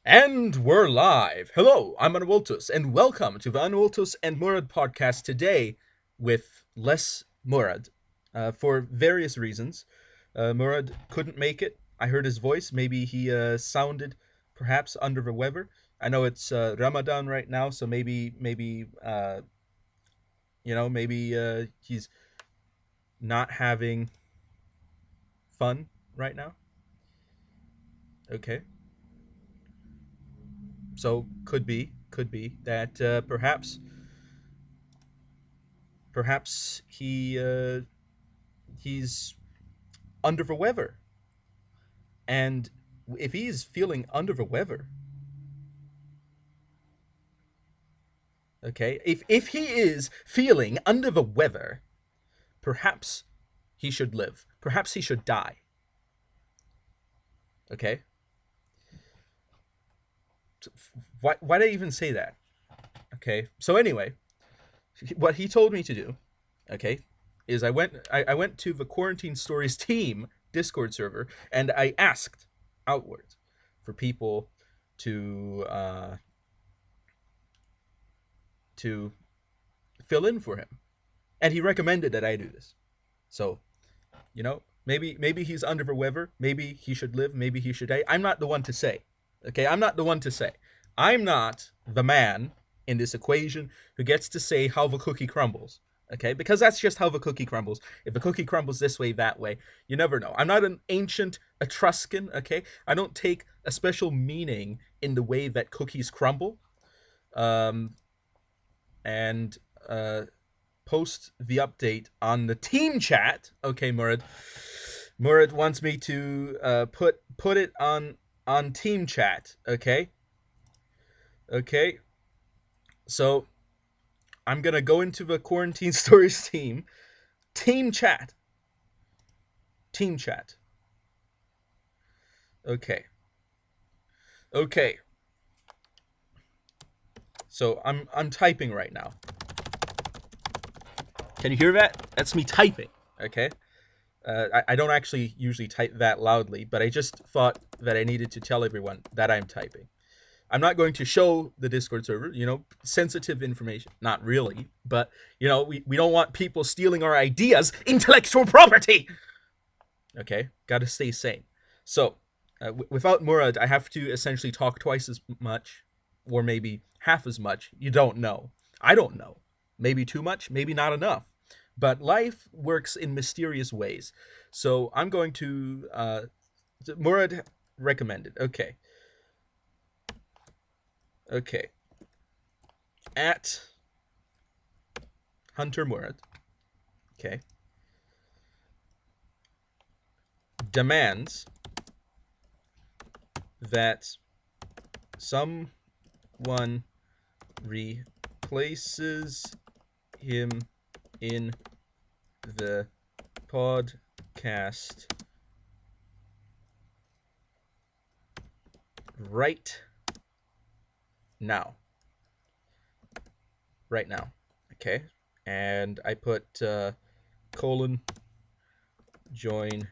And we're live. Hello, I'm Anavultus, and welcome to the Anavultus and Mourad podcast today with less Mourad. For various reasons. Mourad couldn't make it. I heard his voice. Maybe he sounded perhaps under the weather. I know it's Ramadan right now, so maybe he's not having fun right now. Okay. So could be that perhaps he's under the weather, and if he's feeling under the weather, okay, if he is feeling under the weather, perhaps he should live. Perhaps he should die. Okay. Why did I even say that? Okay. So anyway, what he told me to do, okay, is I went to the Quarantine Stories team Discord server and I asked outwards for people to to fill in for him, and he recommended that I do this. So maybe he's under the weather. Maybe he should live. Maybe he should die. I'm not the one to say. Okay, I'm not the one to say. I'm not the man in this equation who gets to say how the cookie crumbles. Okay, because that's just how the cookie crumbles. If the cookie crumbles this way, that way, you never know. I'm not an ancient Etruscan. Okay, I don't take a special meaning in the way that cookies crumble. Um, and post the update on the team chat. Okay, Murad. Murad wants me to put it on team chat. Okay. Okay. So I'm gonna go into the Quarantine Stories team chat. Team chat. Okay. Okay. So I'm typing right now. Can you hear that? That's me typing. Okay. I don't actually usually type that loudly, but I just thought that I needed to tell everyone that I'm typing. I'm not going to show the Discord server, sensitive information. Not really, but, we don't want people stealing our ideas. Intellectual property! Okay, gotta stay sane. So, without Mourad, I have to essentially talk twice as much, or maybe half as much. You don't know. I don't know. Maybe too much, maybe not enough. But life works in mysterious ways. So I'm going to Mourad recommended. Okay. Okay. At Hunter Mourad. Okay. Demands that someone replaces him in the podcast right now. Right now. Okay. And I put colon join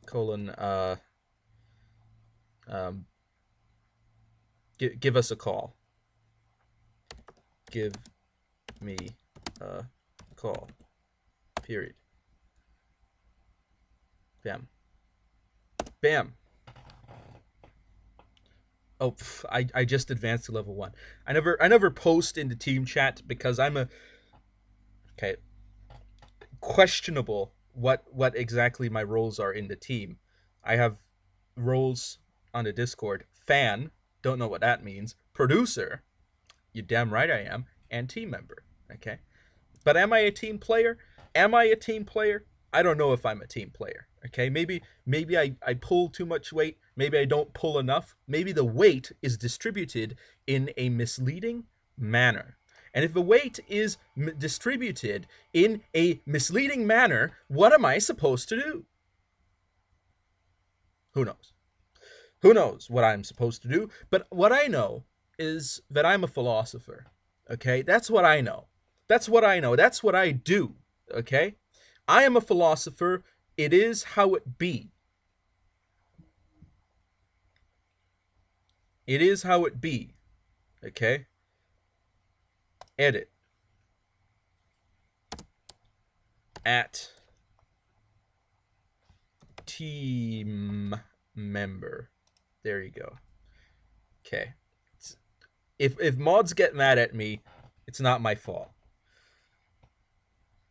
colon give us a call. Give me a call. Period. Bam. Bam. Oh, I just advanced to level 1. I never post into team chat because I'm a okay. Questionable what exactly my roles are in the team. I have roles on the Discord. Fan, don't know what that means. Producer, you damn right I am, and team member. Okay. But am I a team player? Am I a team player? I don't know if I'm a team player. Okay, maybe I pull too much weight. Maybe I don't pull enough. Maybe the weight is distributed in a misleading manner. And if the weight is distributed in a misleading manner, what am I supposed to do? Who knows? Who knows what I'm supposed to do? But what I know is that I'm a philosopher. Okay, that's what I know. That's what I know. That's what I do. Okay, I am a philosopher. It is how it be. It is how it be. Okay? Edit. At team member. There you go. Okay. If mods get mad at me, it's not my fault.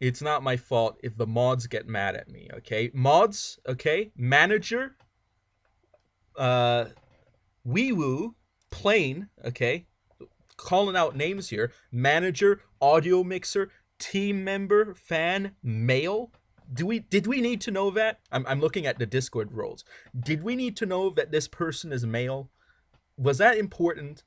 It's not my fault if the mods get mad at me, okay? Mods, okay? Manager, wee woo, plane, okay? Calling out names here. Manager, audio mixer, team member, fan, male. Did we need to know that? I'm looking at the Discord roles. Did we need to know that this person is male? Was that important?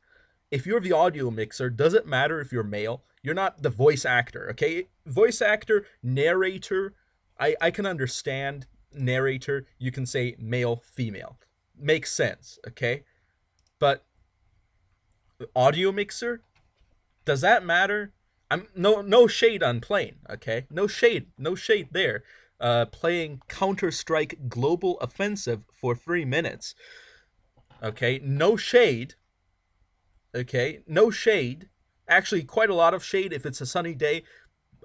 If you're the audio mixer, does it matter if you're male? You're not the voice actor, okay? Voice actor, narrator, I can understand narrator. You can say male, female. Makes sense, okay? But audio mixer, does that matter? I'm no shade on plane, okay? No shade there. Playing Counter-Strike Global Offensive for 3 minutes. Okay, no shade. Okay, no shade. Actually, quite a lot of shade if it's a sunny day.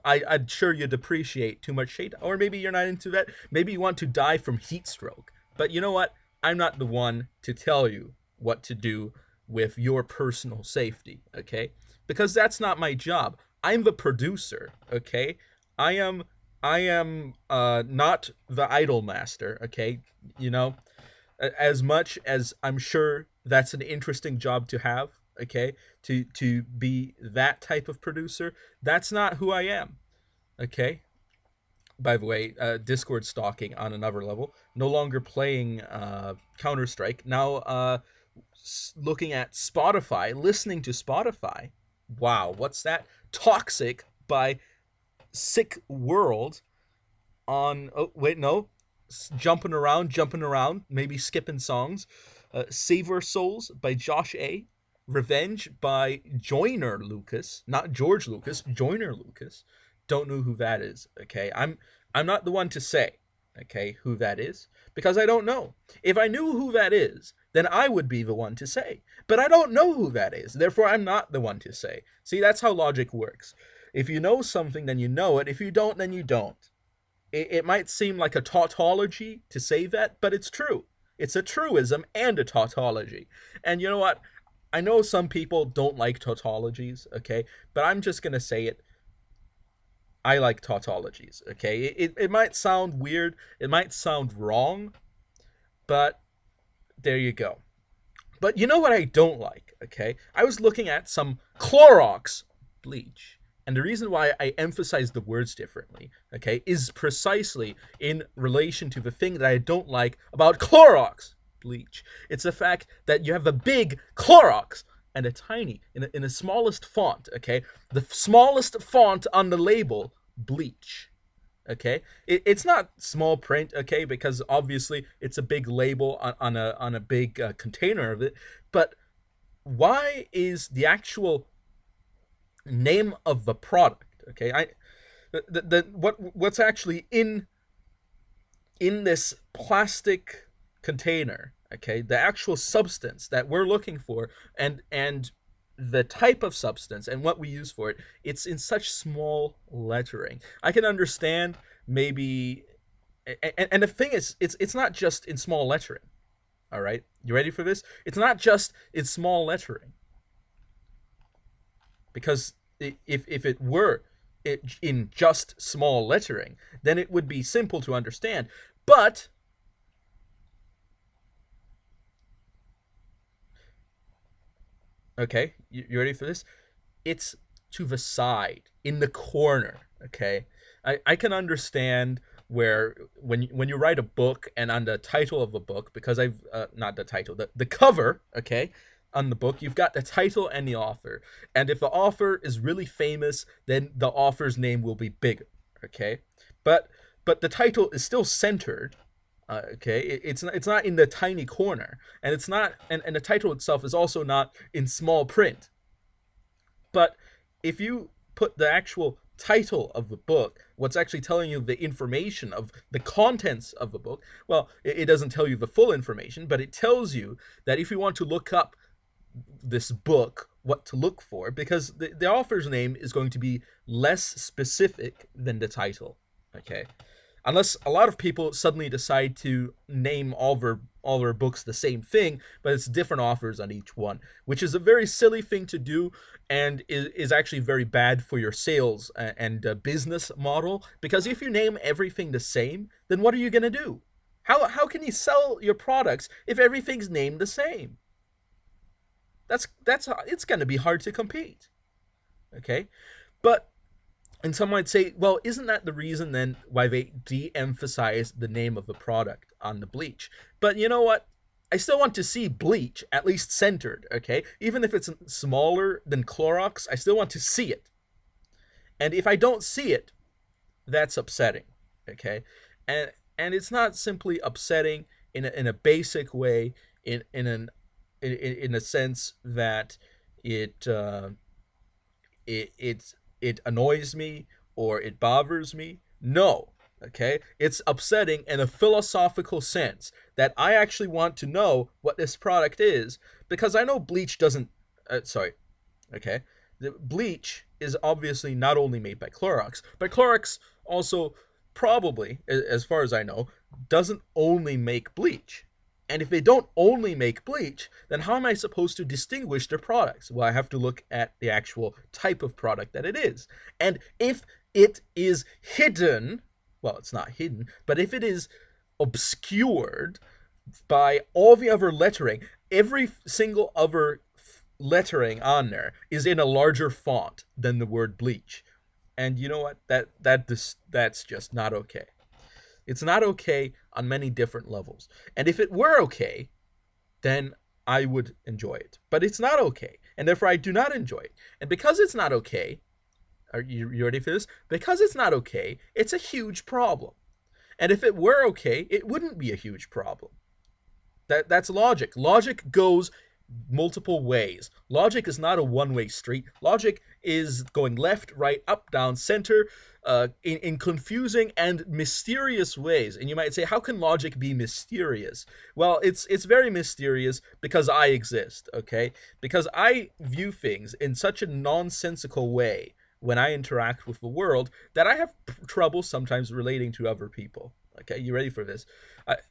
I'm sure you'd appreciate too much shade. Or maybe you're not into that. Maybe you want to die from heat stroke. But you know what? I'm not the one to tell you what to do with your personal safety, okay? Because that's not my job. I'm the producer, okay? I am not the idol master, okay? You know, as much as I'm sure that's an interesting job to have, okay, to be that type of producer, that's not who I am, okay? By the way, Discord stalking on another level. No longer playing Counter-Strike. Now looking at Spotify, listening to Spotify. Wow, what's that? Toxic by Sick World on... Oh, wait, no. Jumping around, maybe skipping songs. Savor Souls by Josh A. Revenge by Joyner Lucas, not George Lucas, Joyner Lucas. Don't know who that is, okay? I'm not the one to say, okay, who that is, because I don't know. If I knew who that is, then I would be the one to say. But I don't know who that is, therefore I'm not the one to say. See, that's how logic works. If you know something, then you know it. If you don't, then you don't. It might seem like a tautology to say that, but it's true. It's a truism and a tautology. And you know what? I know some people don't like tautologies, okay? But I'm just going to say it. I like tautologies, okay? It might sound weird. It might sound wrong. But there you go. But you know what I don't like, okay? I was looking at some Clorox bleach. And the reason why I emphasize the words differently, okay, is precisely in relation to the thing that I don't like about Clorox bleach. It's the fact that you have a big Clorox and a tiny, in the smallest font, okay? The smallest font on the label, bleach, okay? It's not small print, okay, because obviously it's a big label on a big container of it, but why is the actual name of the product, okay? What's actually in this plastic container, okay, the actual substance that we're looking for, and the type of substance and what we use for it, it's in such small lettering. I can understand maybe, and the thing is, it's not just in small lettering. All right, you ready for this? It's not just in small lettering, because if it were in just small lettering, then it would be simple to understand. But okay, you ready for this? It's to the side, in the corner, okay? I can understand where when you write a book and on the title of a book, because I've, not the title, the cover, okay, on the book, you've got the title and the author. And if the author is really famous, then the author's name will be bigger, okay? But the title is still centered, okay? It's not in the tiny corner, and it's not, and the title itself is also not in small print. But if you put the actual title of the book, what's actually telling you the information of the contents of the book, well, it doesn't tell you the full information, but it tells you that if you want to look up this book what to look for, because the author's name is going to be less specific than the title. Okay, unless a lot of people suddenly decide to name all their books the same thing, but it's different authors on each one, which is a very silly thing to do, and is actually very bad for your sales and business model. Because if you name everything the same, then what are you gonna do? How can you sell your products if everything's named the same? That's it's gonna be hard to compete. Okay, but and some might say, well, isn't that the reason then why they de-emphasize the name of the product on the bleach? But you know what? I still want to see bleach at least centered, okay? Even if it's smaller than Clorox, I still want to see it. And if I don't see it, that's upsetting, okay? And it's not simply upsetting in a basic way, in a sense that it it annoys me or it bothers me. No, okay? It's upsetting in a philosophical sense that I actually want to know what this product is, because I know bleach doesn't. Sorry, okay? The bleach is obviously not only made by Clorox, but Clorox also probably, as far as I know, doesn't only make bleach. And if they don't only make bleach, then how am I supposed to distinguish their products? Well, I have to look at the actual type of product that it is. And if it is hidden, well, it's not hidden, but if it is obscured by all the other lettering, every single other lettering on there is in a larger font than the word bleach. And you know what? That's just not okay. It's not okay on many different levels. And if it were okay, then I would enjoy it. But it's not okay, and therefore I do not enjoy it. And because it's not okay, are you ready for this? Because it's not okay, it's a huge problem. And if it were okay, it wouldn't be a huge problem. That's logic. Logic goes multiple ways. Logic is not a one-way street. Logic is going left, right, up, down, center, in confusing and mysterious ways. And you might say, how can logic be mysterious? Well, it's very mysterious because I exist, okay? Because I view things in such a nonsensical way when I interact with the world that I have trouble sometimes relating to other people. Okay, you ready for this?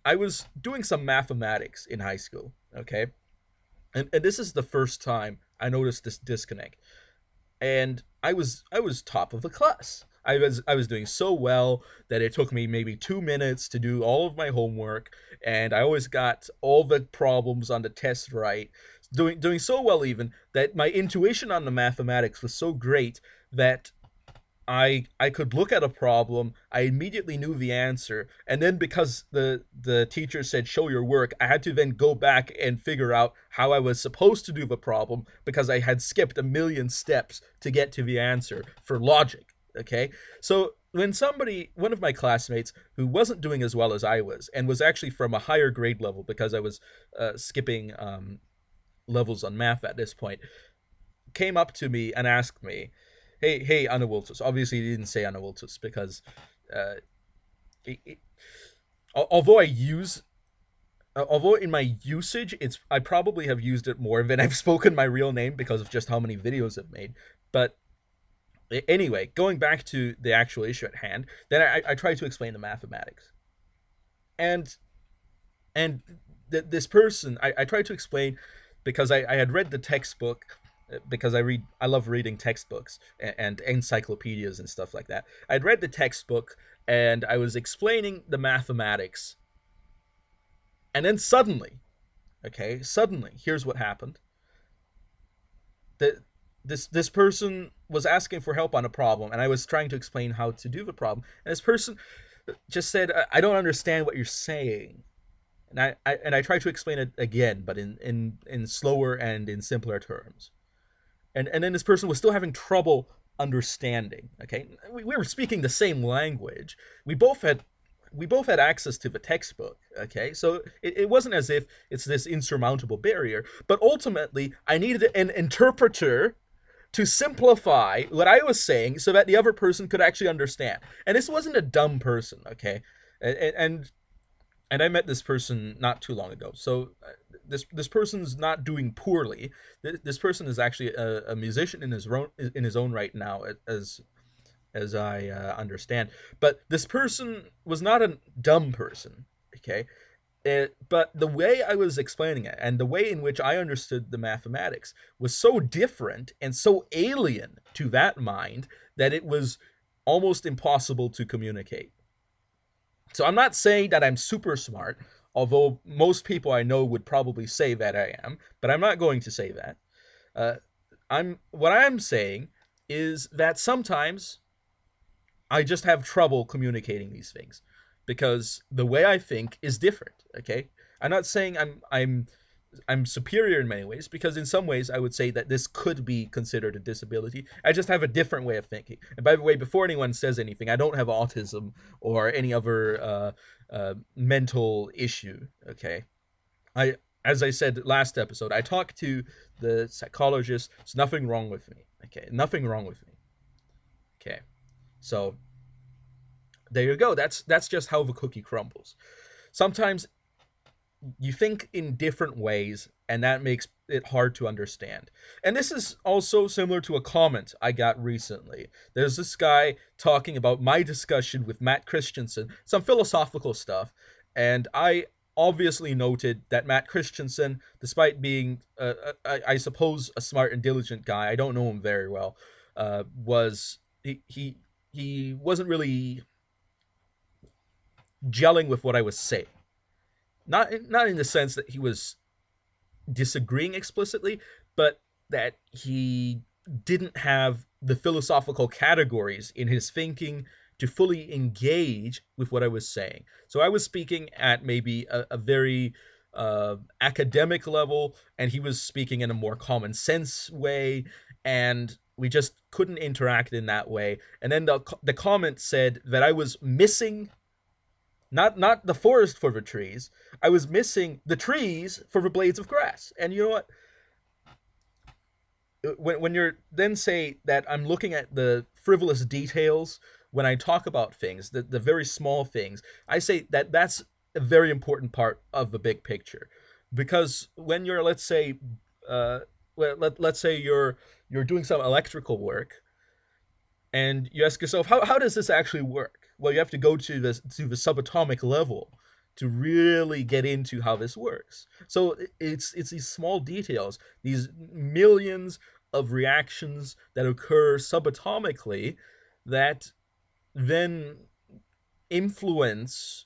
I was doing some mathematics in high school, okay? And this is the first time I noticed this disconnect. And I was top of the class. I was doing so well that it took me maybe 2 minutes to do all of my homework, and I always got all the problems on the test right. Doing so well even that my intuition on the mathematics was so great that I could look at a problem, I immediately knew the answer, and then because the teacher said show your work, I had to then go back and figure out how I was supposed to do the problem because I had skipped a million steps to get to the answer for logic. Okay? So when one of my classmates who wasn't doing as well as I was, and was actually from a higher grade level because I was skipping levels on math at this point, came up to me and asked me, hey, Anavultus. Obviously, he didn't say Anavultus because, uh, it, although although in my usage, I probably have used it more than I've spoken my real name because of just how many videos I've made. But anyway, going back to the actual issue at hand, then I tried to explain the mathematics, and this person, I tried to explain because I had read the textbook, because I love reading textbooks and encyclopedias and stuff like that. I'd read the textbook and I was explaining the mathematics, and then suddenly, here's what happened. This person was asking for help on a problem, and I was trying to explain how to do the problem, and this person just said, "I don't understand what you're saying." And I tried to explain it again, but in slower and in simpler terms. And then this person was still having trouble understanding. Okay, we were speaking the same language. We both had access to the textbook. Okay, so it wasn't as if it's this insurmountable barrier. But ultimately, I needed an interpreter to simplify what I was saying so that the other person could actually understand. And this wasn't a dumb person. Okay, and I met this person not too long ago. So this person's not doing poorly. This person is actually a musician in his own right now, as I understand. But this person was not a dumb person. Okay, but the way I was explaining it and the way in which I understood the mathematics was so different and so alien to that mind that it was almost impossible to communicate. So I'm not saying that I'm super smart, although most people I know would probably say that I am, but I'm not going to say that. Uh, what I'm saying is that sometimes I just have trouble communicating these things because the way I think is different. Okay, I'm not saying I'm superior in many ways, because in some ways I would say that this could be considered a disability. I just have a different way of thinking. And by the way, before anyone says anything, I don't have autism or any other mental issue. Okay, as I said last episode, I talked to the psychologist. There's nothing wrong with me. Okay, nothing wrong with me. Okay, so there you go. That's just how the cookie crumbles. Sometimes you think in different ways, and that makes it hard to understand. And this is also similar to a comment I got recently. There's this guy talking about my discussion with Matt Christensen, some philosophical stuff, and I obviously noted that Matt Christensen, despite being, I suppose, a smart and diligent guy, I don't know him very well, was he wasn't really gelling with what I was saying. Not in the sense that he was disagreeing explicitly, but that he didn't have the philosophical categories in his thinking to fully engage with what I was saying. So I was speaking at maybe a very academic level, and he was speaking in a more common sense way, and we just couldn't interact in that way. And then the comment said that I was missing not the forest for the trees. I was missing the trees for the blades of grass. And you know what? When you're then say that I'm looking at the frivolous details when I talk about things, the very small things, I say that that's a very important part of the big picture. Because when you're, let's say, let's say you're doing some electrical work, and you ask yourself, how does this actually work? Well, you have to go to the subatomic level to really get into how this works. So it's these small details, these millions of reactions that occur subatomically that then influence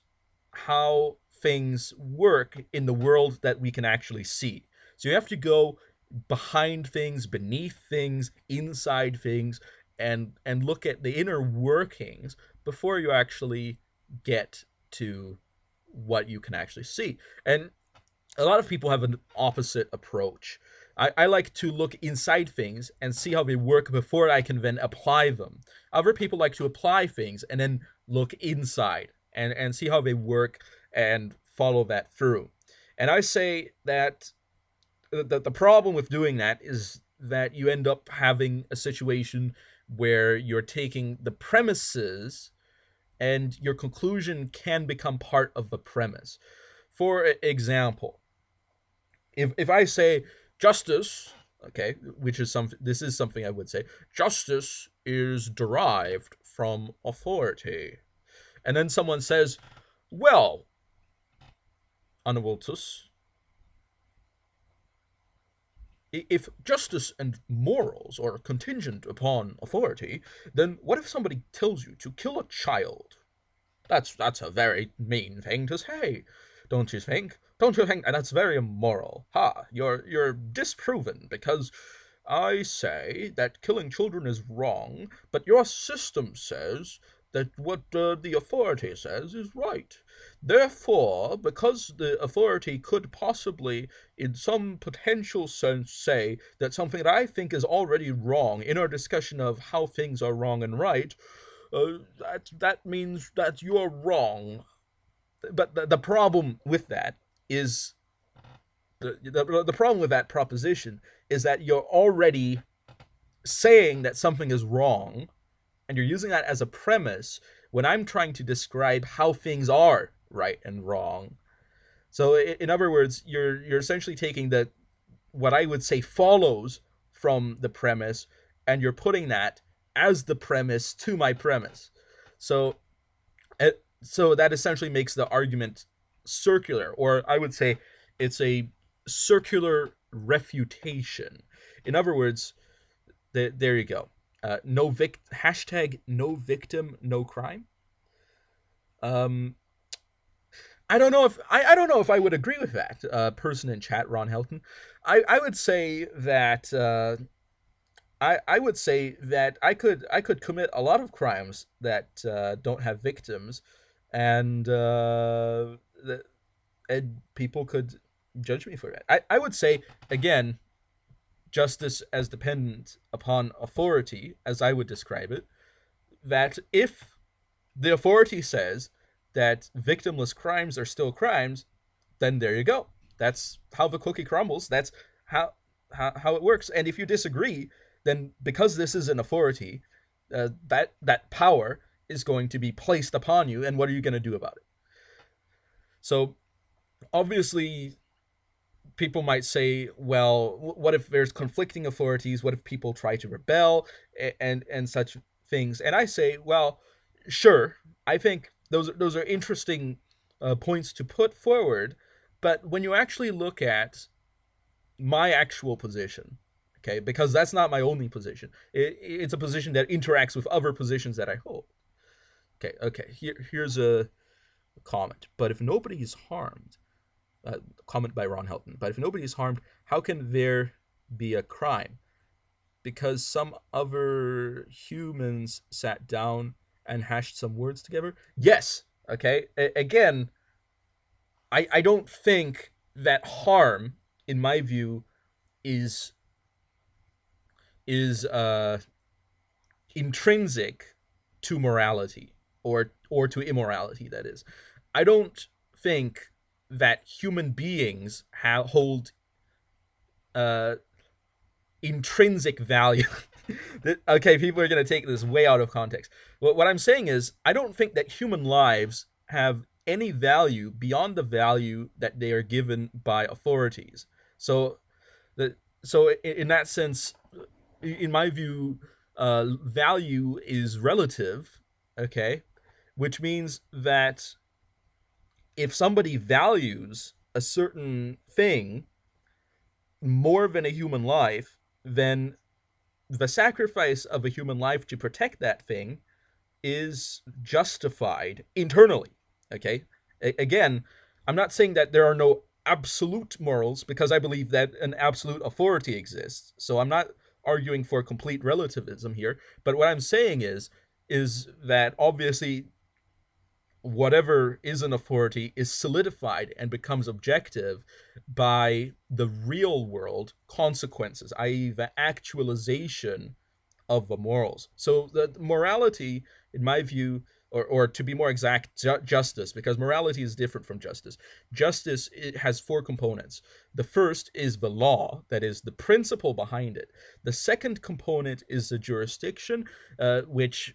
how things work in the world that we can actually see. So you have to go behind things, beneath things, inside things, and look at the inner workings before you actually get to what you can actually see. And a lot of people have an opposite approach. I like to look inside things and see how they work before I can then apply them. Other people like to apply things and then look inside and see how they work and follow that through. And I say that the problem with doing that is that you end up having a situation where you're taking the premises and your conclusion can become part of the premise. For example, if I say justice, okay, this is something I would say, justice is derived from authority. And then someone says, well, Anavultus, if justice and morals are contingent upon authority, then what if somebody tells you to kill a child? That's a very mean thing to say, don't you think? Don't you think that's very immoral? Ha, you're disproven, because I say that killing children is wrong, but your system says that what the authority says is right. Therefore, because the authority could possibly, in some potential sense, say that something that I think is already wrong in our discussion of how things are wrong and right, that means that you're wrong. But the problem with that is the problem with that proposition is that you're already saying that something is wrong, and you're using that as a premise when I'm trying to describe how things are right and wrong. So in other words, you're essentially taking the what I would say follows from the premise, and you're putting that as the premise to my premise. So so that essentially makes the argument circular, or I would say it's a circular refutation. In other words, there you go. Hashtag no victim, no crime. Um, I don't know if I would agree with that person in chat, Ron Helton. I would say that I would say that I could commit a lot of crimes that don't have victims, and and people could judge me for that. I would say again, justice as dependent upon authority, as I would describe it, that if the authority says that victimless crimes are still crimes, then there you go. That's how the cookie crumbles. That's how how it works. And if you disagree, then because this is an authority, that power is going to be placed upon you. And what are you going to do about it? So obviously, people might say, well, what if there's conflicting authorities? What if people try to rebel and such things? And I say, well, sure. I think those are interesting points to put forward, but when you actually look at my actual position, okay, because that's not my only position. It's a position that interacts with other positions that I hold. Okay. Here's a comment. But if nobody is harmed, comment by Ron Helton. But if nobody is harmed, how can there be a crime? Because some other humans sat down and hashed some words together? Yes. Okay. Again, I don't think that harm, in my view, is is intrinsic to morality, or to immorality. That is, I don't think that human beings hold uh, intrinsic value. Okay, people are going to take this way out of context. What I'm saying is, I don't think that human lives have any value beyond the value that they are given by authorities. So, in that sense, in my view, value is relative. Okay, which means that if somebody values a certain thing more than a human life, then the sacrifice of a human life to protect that thing is justified internally. Okay? Again, I'm not saying that there are no absolute morals, because I believe that an absolute authority exists. So I'm not arguing for complete relativism here, but what I'm saying is that obviously whatever is an authority is solidified and becomes objective by the real world consequences, i.e., the actualization of the morals. So the morality, in my view, or to be more exact, justice, because morality is different from justice. Justice, it has four components. The first is the law, that is the principle behind it. The second component is the jurisdiction, which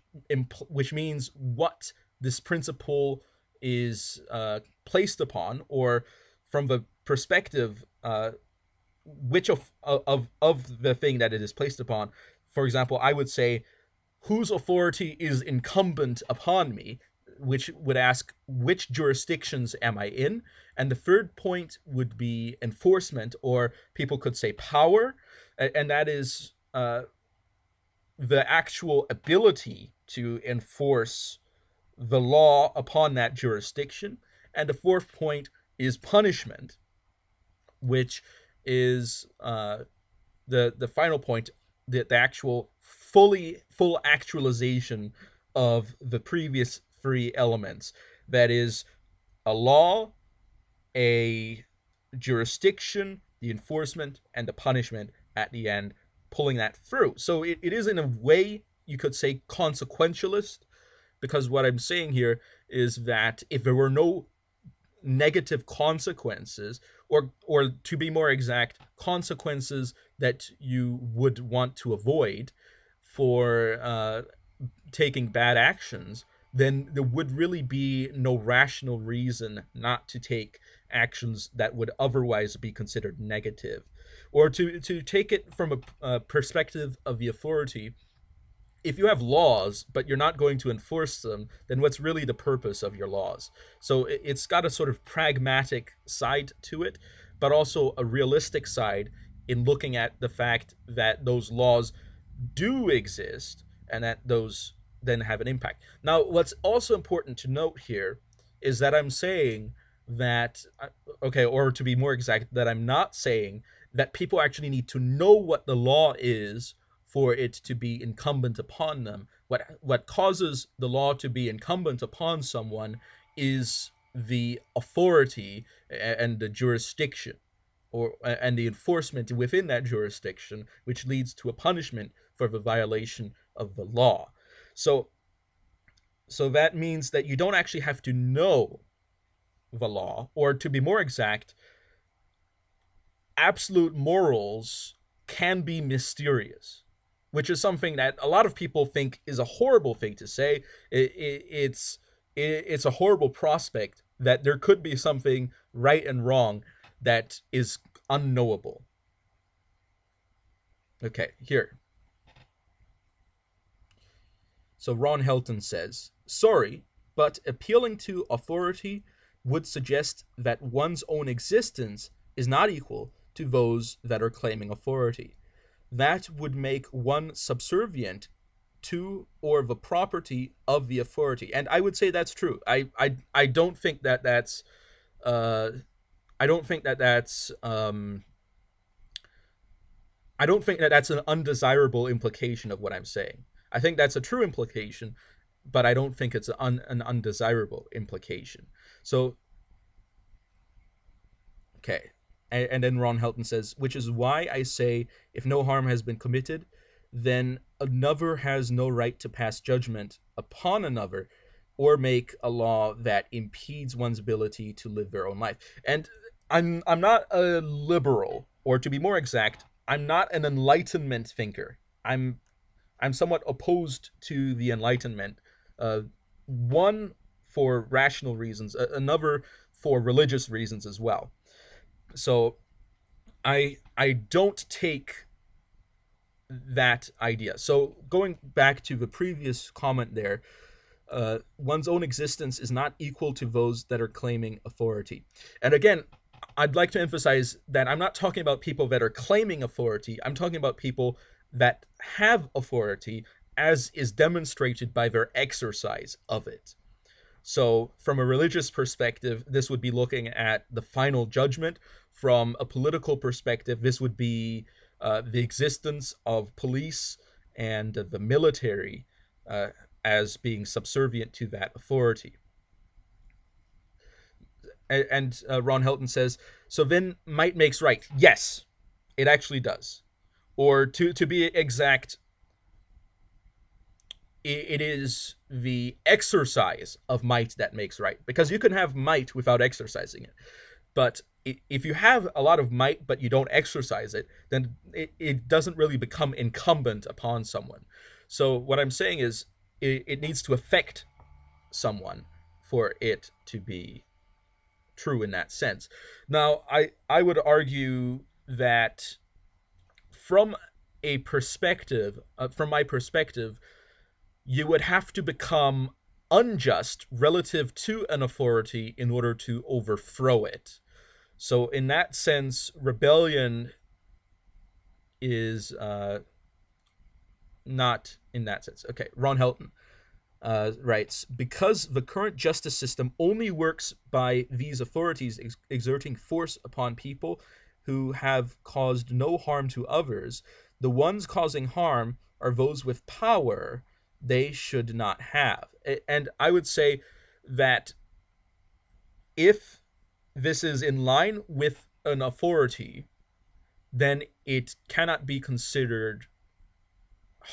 means what this principle is placed upon, or from the perspective which of the thing that it is placed upon. For example, I would say, whose authority is incumbent upon me, which would ask, which jurisdictions am I in? And the third point would be enforcement, or people could say power, and that is the actual ability to enforce the law upon that jurisdiction. And the fourth point is punishment, which is the final point, the actual full actualization of the previous three elements. That is a law, a jurisdiction, the enforcement, and the punishment at the end, pulling that through. So it is, in a way, you could say, consequentialist, because what I'm saying here is that if there were no negative consequences, or to be more exact, consequences that you would want to avoid for taking bad actions, then there would really be no rational reason not to take actions that would otherwise be considered negative. Or to take it from a perspective of the authority, if you have laws but you're not going to enforce them, then what's really the purpose of your laws? So it's got a sort of pragmatic side to it, but also a realistic side in looking at the fact that those laws do exist and that those then have an impact. Now, what's also important to note here is that I'm saying that, okay, or to be more exact, that I'm not saying that people actually need to know what the law is for it to be incumbent upon them. What causes the law to be incumbent upon someone is the authority and the jurisdiction, or and the enforcement within that jurisdiction, which leads to a punishment for the violation of the law. So so that means that you don't actually have to know the law, or to be more exact, absolute morals can be mysterious, which is something that a lot of people think is a horrible thing to say. It's a horrible prospect that there could be something right and wrong that is unknowable. Okay, here. So Ron Helton says, sorry, but appealing to authority would suggest that one's own existence is not equal to those that are claiming authority. That would make one subservient to or the property of the authority. And I would say that's true. I don't think that that's uh, I don't think that that's I don't think that that's an undesirable implication of what I'm saying. I think that's a true implication, but I don't think it's an undesirable implication. So, okay. And then Ron Helton says, which is why I say if no harm has been committed, then another has no right to pass judgment upon another or make a law that impedes one's ability to live their own life. And I'm not a liberal, or to be more exact, I'm not an enlightenment thinker. I'm somewhat opposed to the Enlightenment. One for rational reasons, another for religious reasons as well. So I don't take that idea. So going back to the previous comment there, one's own existence is not equal to those that are claiming authority. And again, I'd like to emphasize that I'm not talking about people that are claiming authority. I'm talking about people that have authority as is demonstrated by their exercise of it. So, from a religious perspective, this would be looking at the final judgment. From a political perspective, this would be the existence of police and the military as being subservient to that authority. And Ron Helton says, so then might makes right. Yes, it actually does. Or to be exact, it is the exercise of might that makes right. Because you can have might without exercising it. But if you have a lot of might but you don't exercise it, then it doesn't really become incumbent upon someone. So what I'm saying is it needs to affect someone for it to be true in that sense. Now, I would argue that from a perspective, from my perspective, you would have to become unjust relative to an authority in order to overthrow it. So in that sense, rebellion is not in that sense. Okay, Ron Helton writes, because the current justice system only works by these authorities exerting force upon people who have caused no harm to others, the ones causing harm are those with power they should not have. And I would say that if this is in line with an authority, then it cannot be considered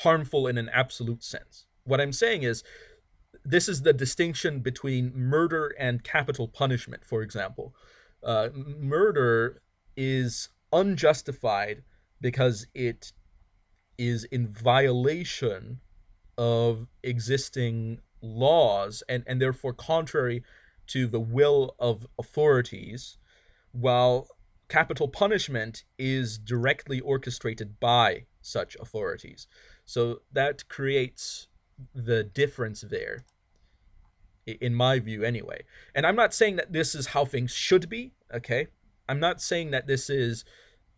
harmful in an absolute sense. What I'm saying is, this is the distinction between murder and capital punishment, for example. Murder is unjustified because it is in violation of existing laws and therefore contrary to the will of authorities. while capital punishment is directly orchestrated by such authorities. So that creates the difference there, in my view, anyway. And I'm not saying that this is how things should be, okay? I'm not saying that this is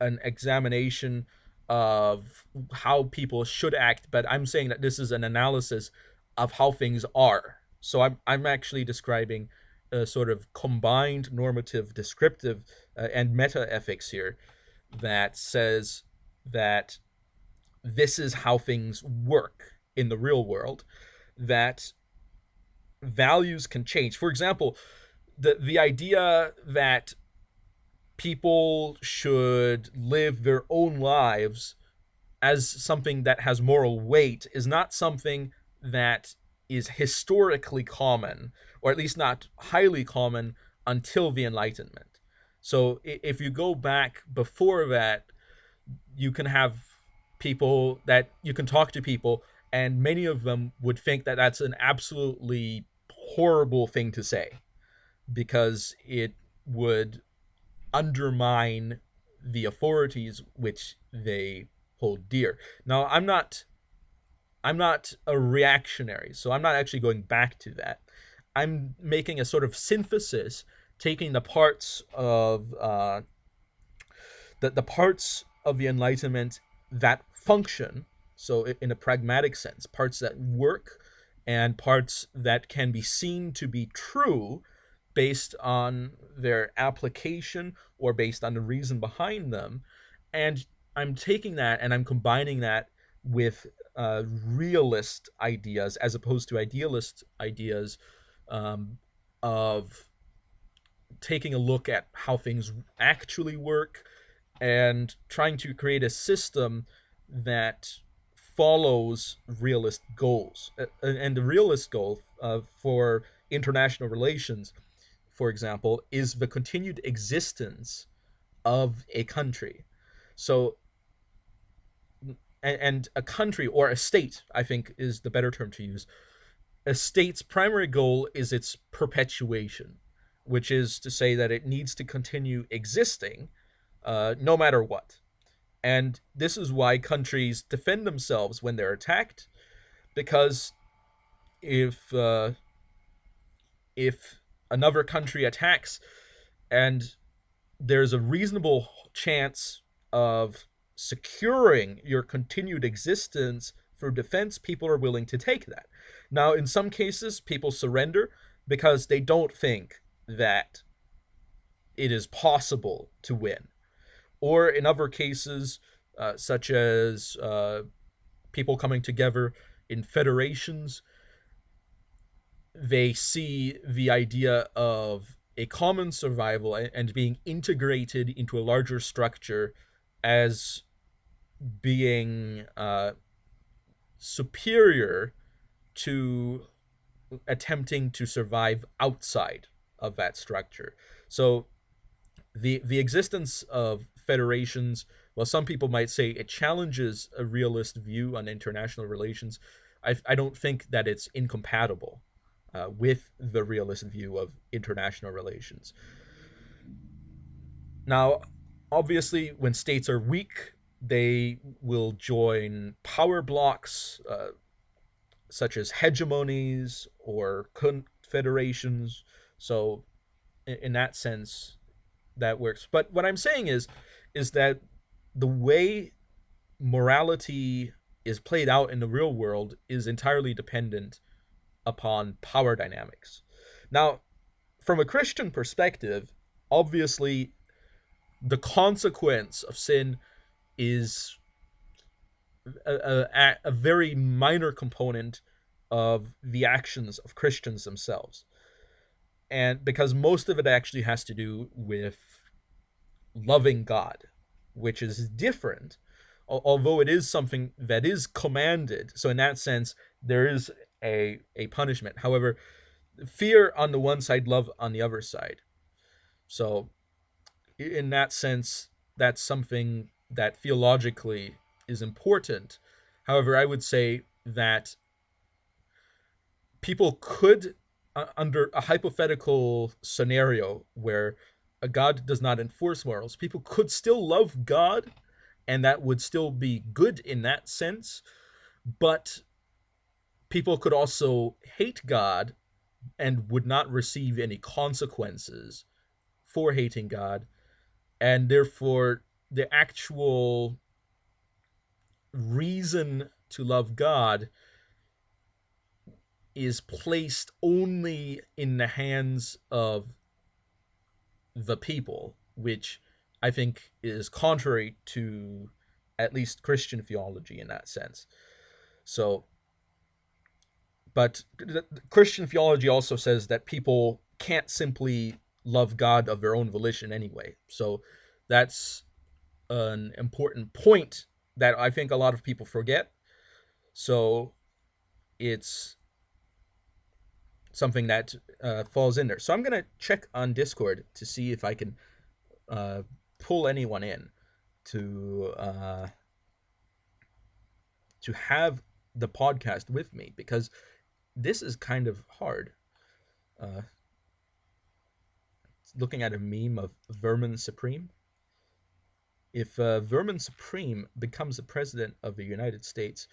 an examination of how people should act, but I'm saying that this is an analysis of how things are. So I'm actually describing a sort of combined normative, descriptive, and meta ethics here that says that this is how things work in the real world, that values can change. For example, the idea that people should live their own lives as something that has moral weight is not something that is historically common, or at least not highly common, until the Enlightenment. So if you go back before that, you can have people that you can talk to people, and many of them would think that that's an absolutely horrible thing to say because it would undermine the authorities which they hold dear. Now, I'm not a reactionary, so I'm not actually going back to that. I'm making a sort of synthesis, taking the parts of the parts of the Enlightenment that function, so in a pragmatic sense, parts that work and parts that can be seen to be true based on their application or based on the reason behind them. And I'm taking that and I'm combining that with realist ideas as opposed to idealist ideas, um, of taking a look at how things actually work and trying to create a system that follows realist goals. And the realist goal for international relations, for example, is the continued existence of a country. So, and a country or a state, I think, is the better term to use. A state's primary goal is its perpetuation, which is to say that it needs to continue existing no matter what. And this is why countries defend themselves when they're attacked, because if if another country attacks and there's a reasonable chance of securing your continued existence for defense, people are willing to take that. Now, in some cases, people surrender because they don't think that it is possible to win. Or in other cases, such as people coming together in federations, they see the idea of a common survival and being integrated into a larger structure as being superior to attempting to survive outside of that structure. So the existence of federations, well, some people might say it challenges a realist view on international relations. I don't think that it's incompatible with the realist view of international relations. Now, obviously, when states are weak, they will join power blocks, such as hegemonies or confederations. So, in that sense, that works. But what I'm saying is that the way morality is played out in the real world is entirely dependent upon power dynamics. Now, from a Christian perspective, obviously the consequence of sin is a very minor component of the actions of Christians themselves. And because most of it actually has to do with loving God, which is different, although it is something that is commanded. So in that sense, there is a punishment. However, fear on the one side, love on the other side. So in that sense, that's something that theologically is important. However, I would say that people could, under a hypothetical scenario where a God does not enforce morals. People could still love God, and that would still be good in that sense, but people could also hate God and would not receive any consequences for hating God, and therefore the actual reason to love God is placed only in the hands of the people, which I think is contrary to at least Christian theology in that sense. So, but Christian theology also says that people can't simply love God of their own volition anyway. So that's an important point that I think a lot of people forget. So it's something that falls in there. So I'm gonna check on Discord to see if I can uh, pull anyone in to uh, to have the podcast with me, because this is kind of hard. Uh, Looking at a meme of Vermin Supreme. If Vermin Supreme becomes the president of the United States,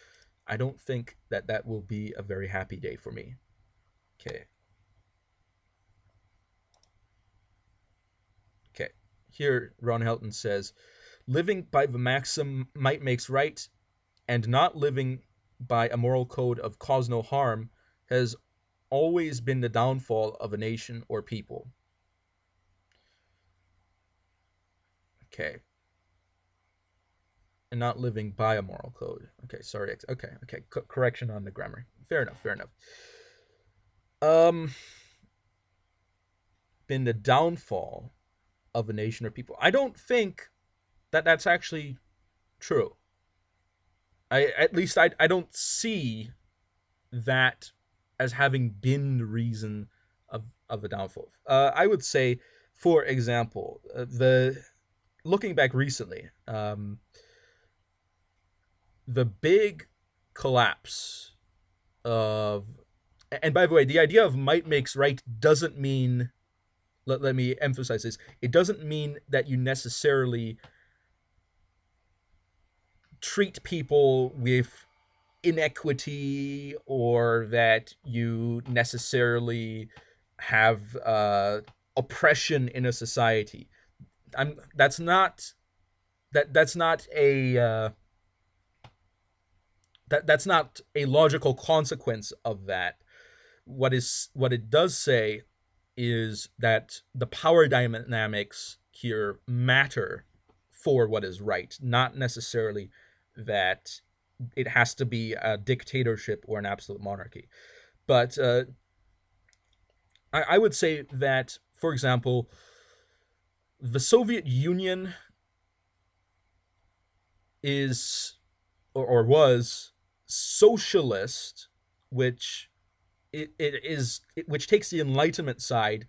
I don't think that that will be a very happy day for me. Okay. Okay. Here, Ron Helton says, living by the maxim might makes right, and not living by a moral code of cause no harm has always been the downfall of a nation or people. Okay. And not living by a moral code. Okay, sorry. Okay. Correction on the grammar. Fair enough. Um, been the downfall of a nation or people. I don't think that that's actually true. I don't see that as having been the reason of the downfall. I would say, for example, the looking back recently, the big collapse of, and by the way, the idea of might makes right doesn't mean, let me emphasize this, it doesn't mean that you necessarily treat people with inequity, or that you necessarily have oppression in a society. That's not that's not a that's not a logical consequence of that. What it does say is that the power dynamics here matter for what is right, not necessarily that it has to be a dictatorship or an absolute monarchy. But I would say that, for example, the Soviet Union is, or was, socialist, which which takes the Enlightenment side,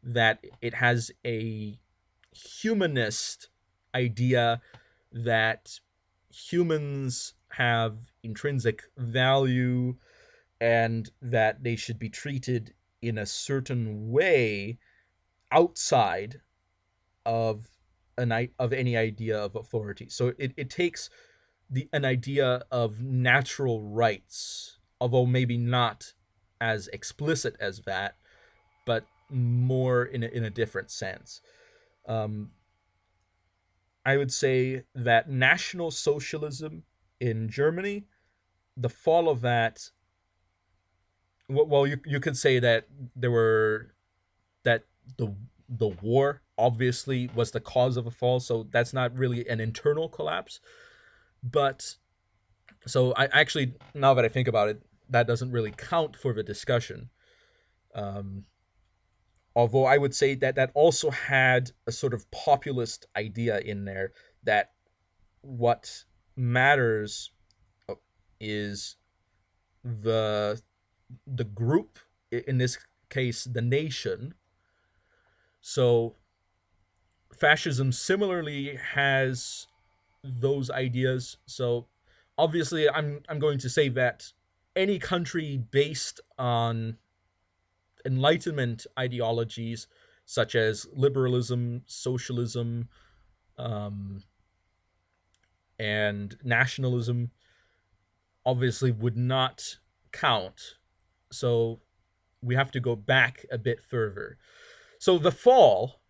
that it has a humanist idea that humans have intrinsic value and that they should be treated in a certain way outside of of any idea of authority. So it takes an idea of natural rights, although maybe not as explicit as that, but more in a different sense. Um, I would say that National Socialism in Germany, the fall of that, well, you could say that there were, that the war obviously was the cause of a fall, so that's not really an internal collapse. But so I actually, now that I think about it, that doesn't really count for the discussion. Um, Although I would say that that also had a sort of populist idea in there, that what matters is the group, in this case the nation. So fascism similarly has those ideas. So obviously I'm going to say that any country based on Enlightenment ideologies such as liberalism, socialism, um, and nationalism, obviously would not count. So we have to go back a bit further. So the fall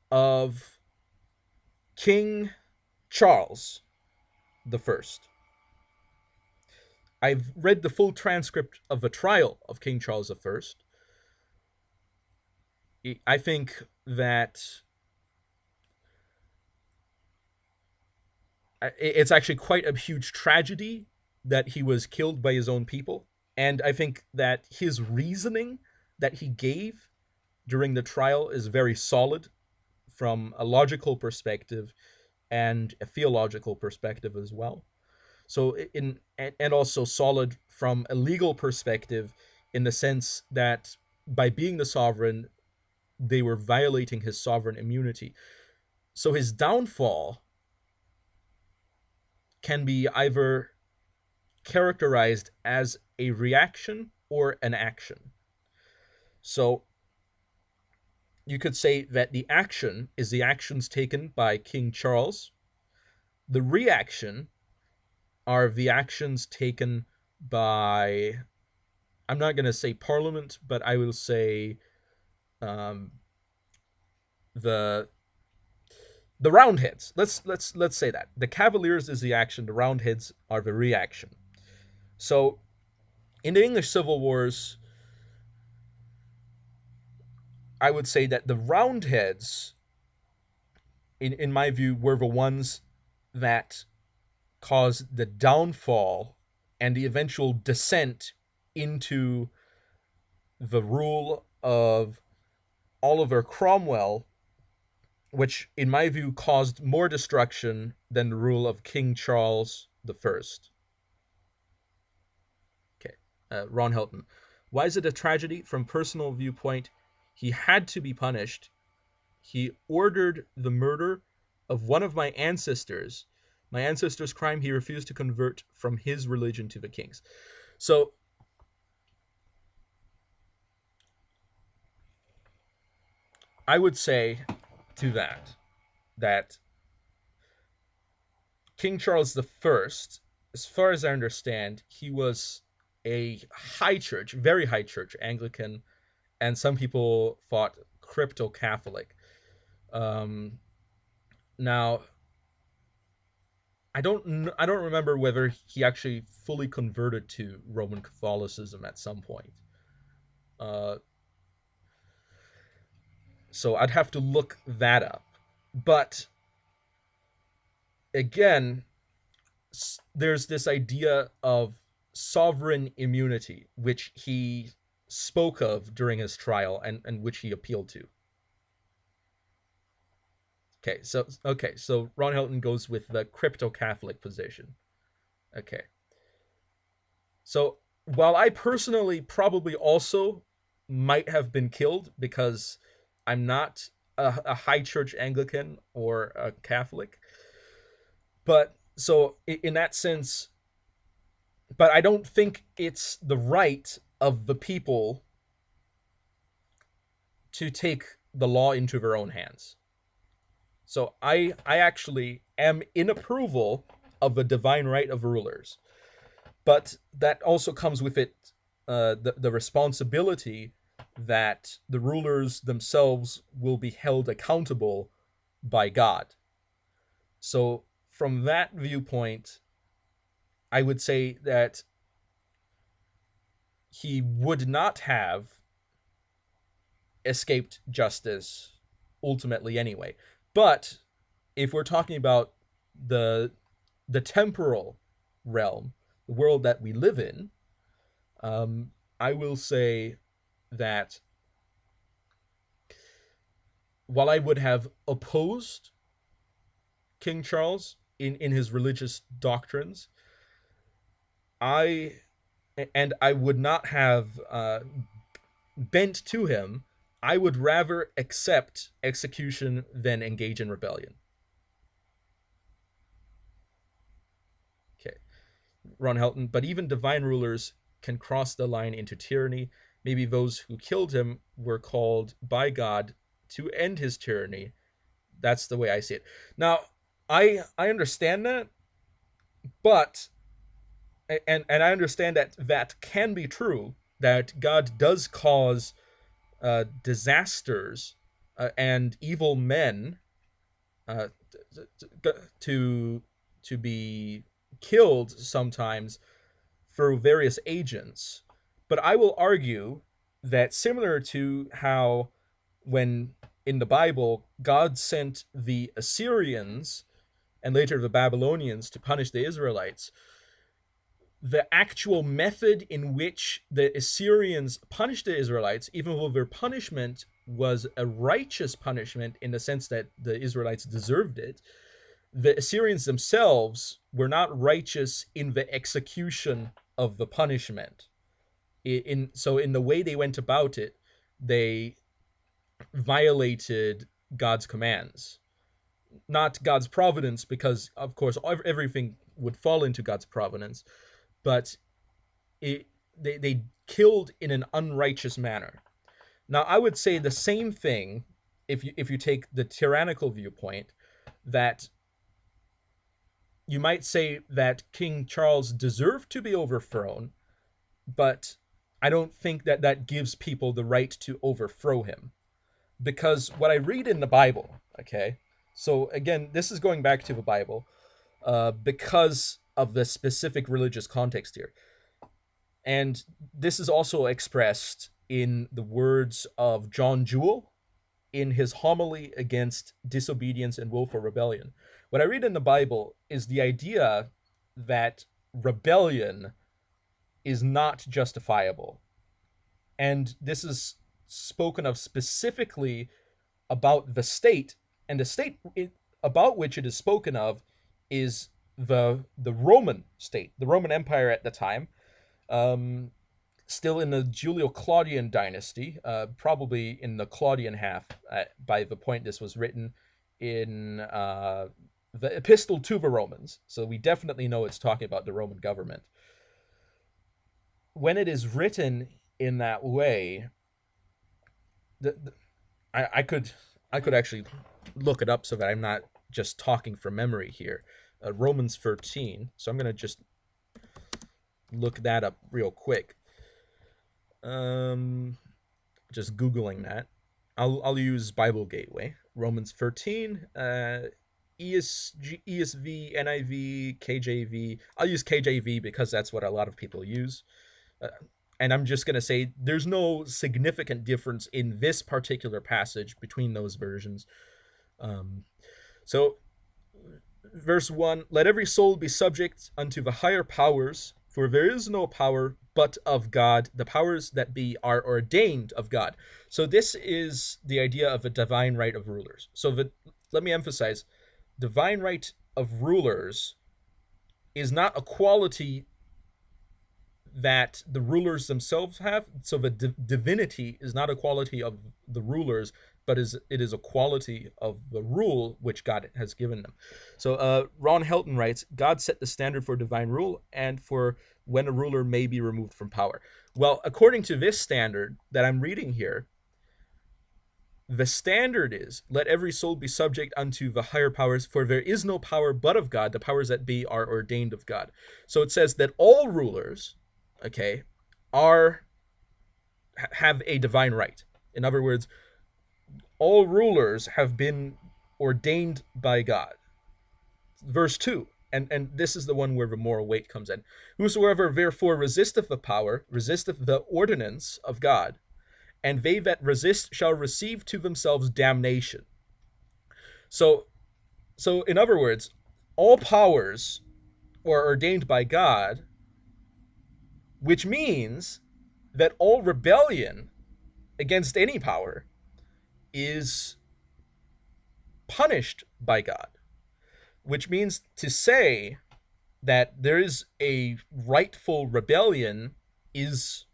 of King Charles the First. I've read the full transcript of the trial of King Charles the First. I think that it's actually quite a huge tragedy that he was killed by his own people. And I think that his reasoning that he gave during the trial is very solid from a logical perspective and a theological perspective as well. So in and also solid from a legal perspective in the sense that by being the sovereign, they were violating his sovereign immunity. So his downfall can be either characterized as a reaction or an action. So you could say that the action is the actions taken by King Charles. The reaction are the actions taken by, I'm not going to say Parliament, but I will say um, the the Roundheads. Let's say that the Cavaliers is the action, the Roundheads are the reaction. So in the English Civil Wars, I would say that the Roundheads, in my view, were the ones that caused the downfall and the eventual descent into the rule of Oliver Cromwell, which, in my view, caused more destruction than the rule of King Charles the First. Okay, Ron Helton. Why is it a tragedy? From personal viewpoint, he had to be punished. He ordered the murder of one of my ancestors. My ancestor's crime, he refused to convert from his religion to the king's. So I would say to that King Charles the First, as far as I understand, he was a high church, very high church, Anglican, and some people thought crypto Catholic. Now, I don't remember whether he actually fully converted to Roman Catholicism at some point. Uh, so I'd have to look that up. But again, there's this idea of sovereign immunity, which he spoke of during his trial and which he appealed to. Okay, so Ron Hilton goes with the crypto Catholic position. Okay. So while I personally probably also might have been killed because I'm not a high church Anglican or a Catholic, but so in that sense, but I don't think it's the right of the people to take the law into their own hands. So I actually am in approval of the divine right of rulers, but that also comes with it the responsibility that the rulers themselves will be held accountable by God. So from that viewpoint, I would say that he would not have escaped justice ultimately anyway. But if we're talking about the the temporal realm, the world that we live in, I will say that while I would have opposed King Charles in his religious doctrines, I I would not have bent to him. I would rather accept execution than engage in rebellion. Okay, Ron Helton. But even divine rulers can cross the line into tyranny. Maybe those who killed him were called by God to end his tyranny. That's the way I see it. Now, I understand that, but and I understand that that can be true, that God does cause disasters and evil men uh, to to be killed sometimes through various agents. But I will argue that, similar to how when in the Bible God sent the Assyrians and later the Babylonians to punish the Israelites, the actual method in which the Assyrians punished the Israelites, even though their punishment was a righteous punishment in the sense that the Israelites deserved it, the Assyrians themselves were not righteous in the execution of the punishment. So in the way they went about it, they violated God's commands, not God's providence, because of course everything would fall into God's providence, but it, they killed in an unrighteous manner. Now, I would say the same thing if you take the tyrannical viewpoint, that you might say that King Charles deserved to be overthrown, but I don't think that that gives people the right to overthrow him. Because what I read in the Bible, okay, so again, this is going back to the Bible, because of the specific religious context here. And this is also expressed in the words of John Jewel in his homily against disobedience and willful rebellion. What I read in the Bible is the idea that rebellion is not justifiable. And this is spoken of specifically about the state, and the state about which it is spoken of is the Roman state, the Roman Empire at the time, um, still in the Julio-Claudian dynasty, probably in the Claudian half by the point this was written in the Epistle to the Romans. So we definitely know it's talking about the Roman government. When it is written in that way, I could actually look it up so that I'm not just talking from memory here. Romans 13. So I'm gonna just look that up real quick. Just googling that. I'll use Bible Gateway. Romans 13. ESV, NIV, KJV. I'll use KJV because that's what a lot of people use. And I'm just going to say there's no significant difference in this particular passage between those versions. So, verse 1, let every soul be subject unto the higher powers, for there is no power but of God. The powers that be are ordained of God. So this is the idea of a divine right of rulers. So let me emphasize, divine right of rulers is not a quality that the rulers themselves have. So the divinity is not a quality of the rulers, but it is a quality of the rule which God has given them. So Ron Helton writes, God set the standard for divine rule and for when a ruler may be removed from power. Well, according to this standard that I'm reading here, the standard is, let every soul be subject unto the higher powers, for there is no power but of God. The powers that be are ordained of God. So it says that all rulers, okay, have a divine right. In other words, all rulers have been ordained by God. Verse 2, and this is the one where the moral weight comes in. Whosoever therefore resisteth the power, resisteth the ordinance of God, and they that resist shall receive to themselves damnation. So in other words, all powers are ordained by God, which means that all rebellion against any power is punished by God, which means to say that there is a rightful rebellion is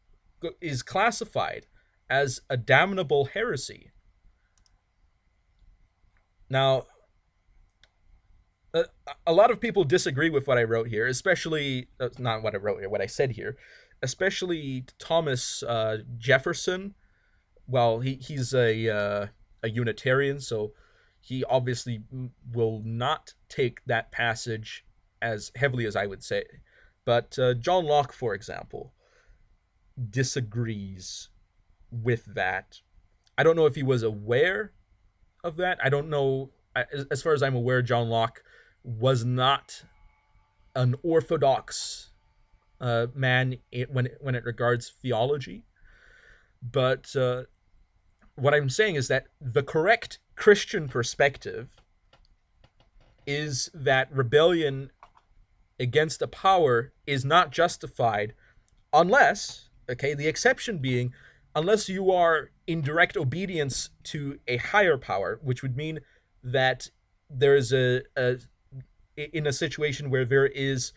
classified as a damnable heresy. Now, a lot of people disagree with what I wrote here, especially not what I wrote here, what I said here, especially Thomas Jefferson. Well, he's a a Unitarian, so he obviously will not take that passage as heavily as I would say. But John Locke, for example, disagrees with that. I don't know if he was aware of that. I don't know. As far as I'm aware, John Locke was not an orthodox man when it regards theology. But what I'm saying is that the correct Christian perspective is that rebellion against a power is not justified unless, okay, the exception being, unless you are in direct obedience to a higher power, which would mean that there is in a situation where there is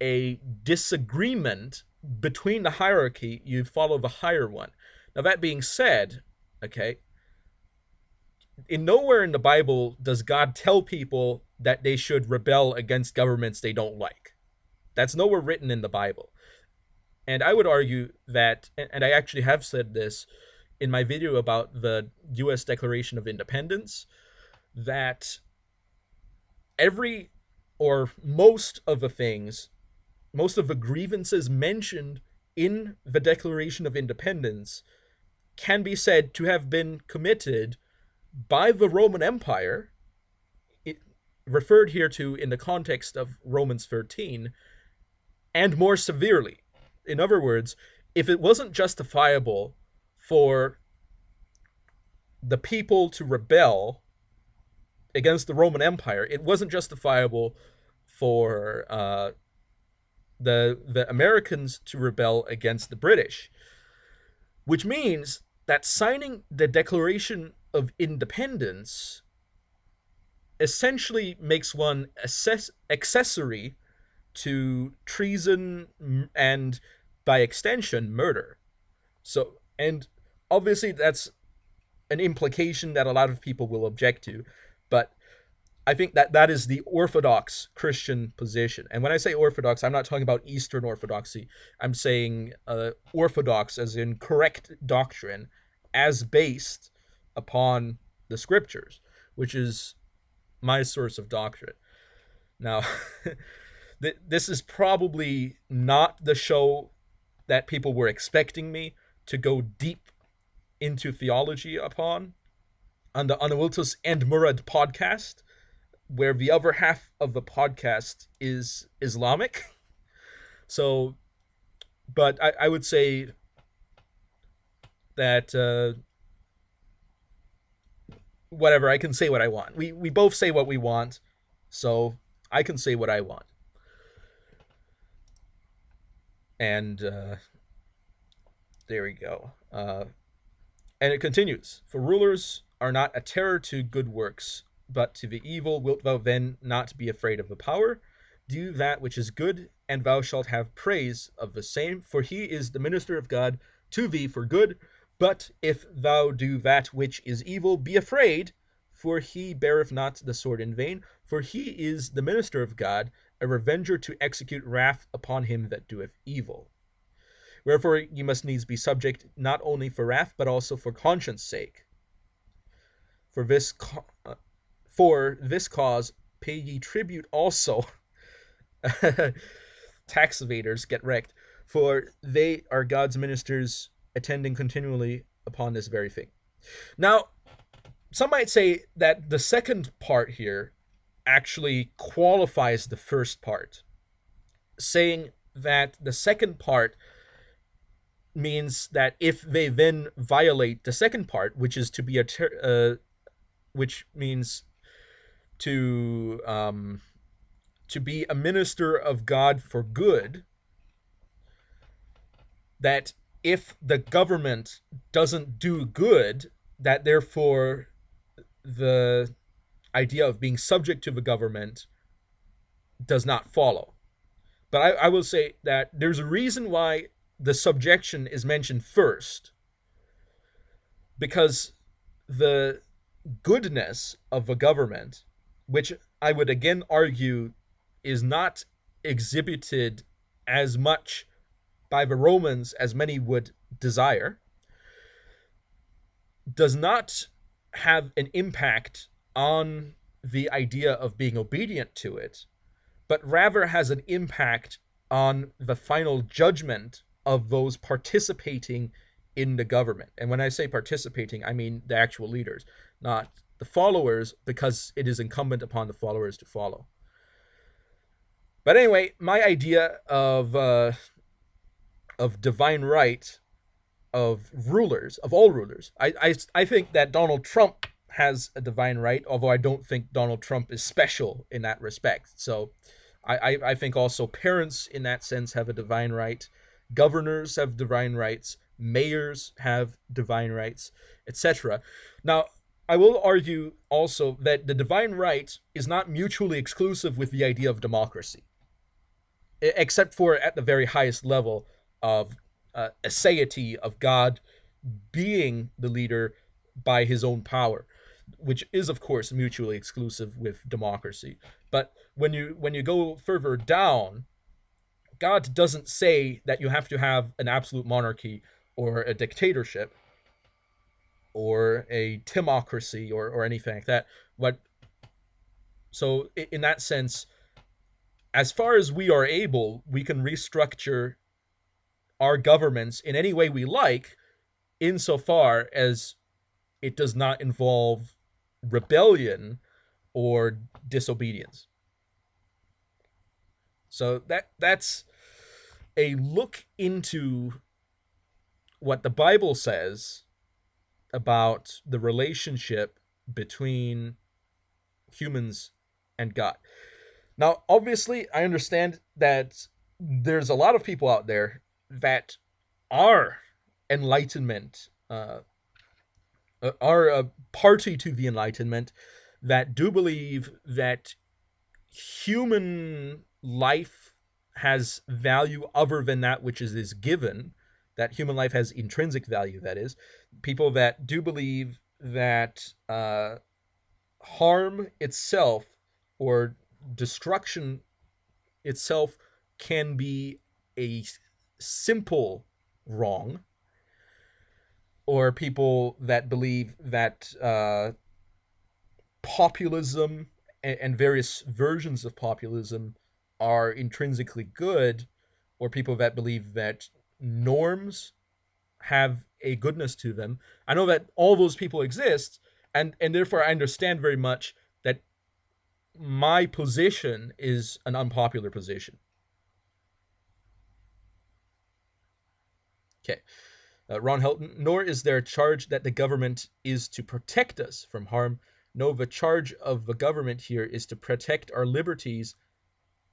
a disagreement between the hierarchy, you follow the higher one. Now, that being said, okay, in nowhere in the Bible does God tell people that they should rebel against governments they don't like. That's nowhere written in the Bible. And I would argue that, and I actually have said this in my video about the US Declaration of Independence, that every or most of the things, most of the grievances mentioned in the Declaration of Independence can be said to have been committed by the Roman Empire, referred here to in the context of Romans 13, and more severely. In other words, if it wasn't justifiable for the people to rebel against the Roman Empire, it wasn't justifiable for the Americans to rebel against the British, which means that signing the Declaration of Independence essentially makes one accessory to treason and, by extension, murder. So, and obviously that's an implication that a lot of people will object to, but I think that that is the Orthodox Christian position. And when I say Orthodox, I'm not talking about Eastern Orthodoxy. I'm saying Orthodox as in correct doctrine as based upon the scriptures, which is my source of doctrine. Now, this is probably not the show that people were expecting me to go deep into theology upon on the Anavultus and Mourad podcast, where the other half of the podcast is Islamic. So, but I would say that whatever, I can say what I want. We both say what we want, so I can say what I want. And there we go. And it continues. For rulers are not a terror to good works, but to the evil wilt thou then not be afraid of the power? Do that which is good, and thou shalt have praise of the same, for he is the minister of God to thee for good. But if thou do that which is evil, be afraid, for he beareth not the sword in vain, for he is the minister of God, a revenger to execute wrath upon him that doeth evil. Wherefore ye must needs be subject, not only for wrath, but also for conscience sake. For this cause pay ye tribute also. Tax evaders get wrecked, for they are God's ministers, attending continually upon this very thing. Now, some might say that the second part here actually qualifies the first part, saying that the second part means that if they then violate the second part, which is to be which means to be a minister of God for good, that if the government doesn't do good, that therefore the idea of being subject to the government does not follow. But I will say that there's a reason why the subjection is mentioned first, because the goodness of a government, which I would again argue is not exhibited as much by the Romans as many would desire, does not have an impact on the idea of being obedient to it, but rather has an impact on the final judgment of those participating in the government. And when I say participating, I mean the actual leaders, not the followers, because it is incumbent upon the followers to follow. But anyway, my idea of divine right of rulers, of all rulers, I think that Donald Trump has a divine right, although I don't think Donald Trump is special in that respect. So I think also parents in that sense have a divine right, governors have divine rights, mayors have divine rights, etc. Now, I will argue also that the divine right is not mutually exclusive with the idea of democracy, except for at the very highest level of aseity of God being the leader by his own power, which is of course mutually exclusive with democracy. But when you go further down, God doesn't say that you have to have an absolute monarchy or a dictatorship or a timocracy or anything like that. What so in that sense, as far as we are able, we can restructure our governments in any way we like, insofar as it does not involve rebellion or disobedience. So that's a look into what the Bible says about the relationship between humans and God. Now, obviously, I understand that there's a lot of people out there that are enlightenment, are a party to the Enlightenment, that do believe that human life has value other than that which is given, that human life has intrinsic value, that is. People that do believe that harm itself or destruction itself can be a simple wrong, or people that believe that populism and various versions of populism are intrinsically good, or people that believe that norms have a goodness to them. I know that all those people exist, and therefore I understand very much that my position is an unpopular position. Okay. Ron Helton, nor is there a charge that the government is to protect us from harm. No, the charge of the government here is to protect our liberties.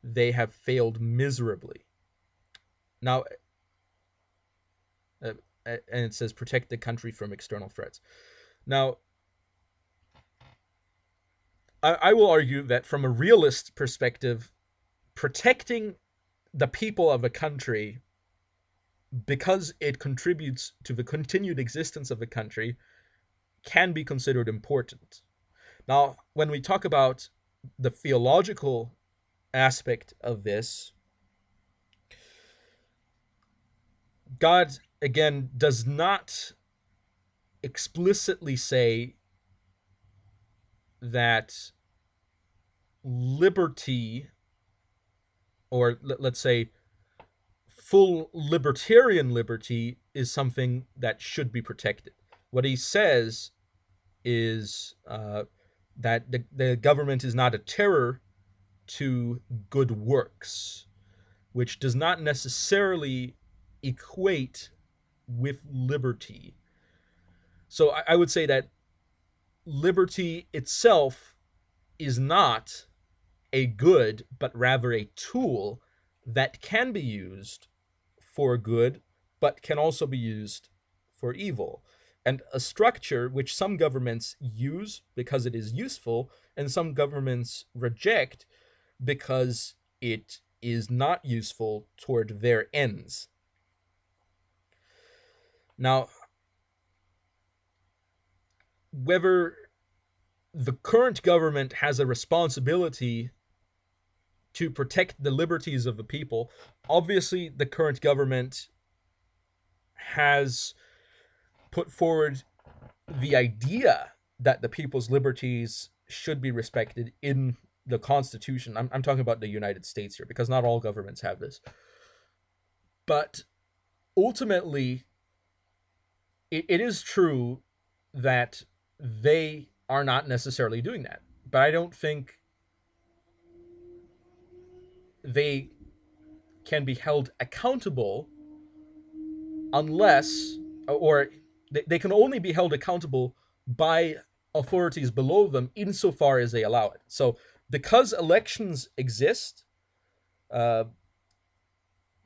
They have failed miserably. Now, and it says protect the country from external threats. Now, I will argue that from a realist perspective, protecting the people of a country, because it contributes to the continued existence of the country, can be considered important. Now, when we talk about the theological aspect of this, God, again, does not explicitly say that liberty, or let's say full libertarian liberty, is something that should be protected. What he says is that the government is not a terror to good works, which does not necessarily equate with liberty. So I would say that liberty itself is not a good, but rather a tool that can be used for good, but can also be used for evil. And a structure which some governments use because it is useful, and some governments reject because it is not useful toward their ends. Now, whether the current government has a responsibility to protect the liberties of the people, obviously the current government has put forward the idea that the people's liberties should be respected in the Constitution. I'm talking about the United States here because not all governments have this. But ultimately, it is true that they are not necessarily doing that. But I don't think they can be held accountable unless, or they can only be held accountable by authorities below them insofar as they allow it. So, because elections exist, uh,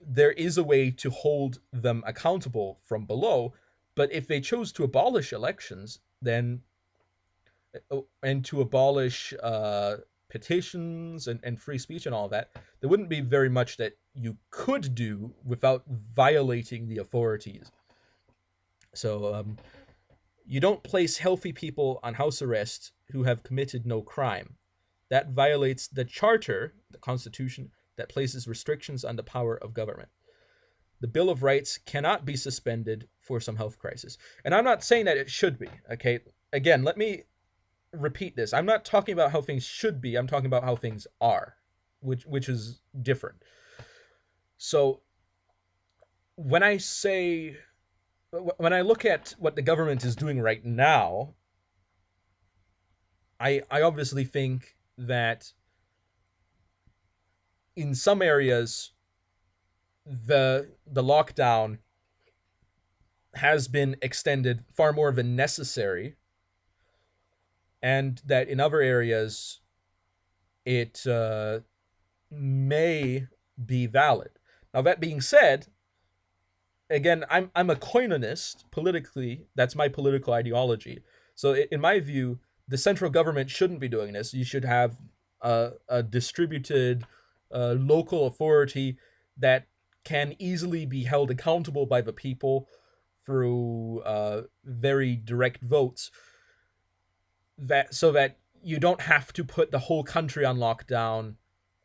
there is a way to hold them accountable from below. But if they chose to abolish elections, then and to abolish petitions and free speech and all that, there wouldn't be very much that you could do without violating the authorities. So you don't place healthy people on house arrest who have committed no crime. That violates the charter, the Constitution, that places restrictions on the power of government. The Bill of Rights cannot be suspended for some health crisis. And I'm not saying that it should be, okay? Again, let me repeat this. I'm not talking about how things should be. I'm talking about how things are, which is different. So when I say when I look at what the government is doing right now, I obviously think that in some areas the lockdown has been extended far more than necessary, and that in other areas it may be valid. Now that being said, again, I'm a Koinonist politically. That's my political ideology. So in my view, the central government shouldn't be doing this. You should have a distributed local authority that can easily be held accountable by the people through very direct votes. That so that you don't have to put the whole country on lockdown,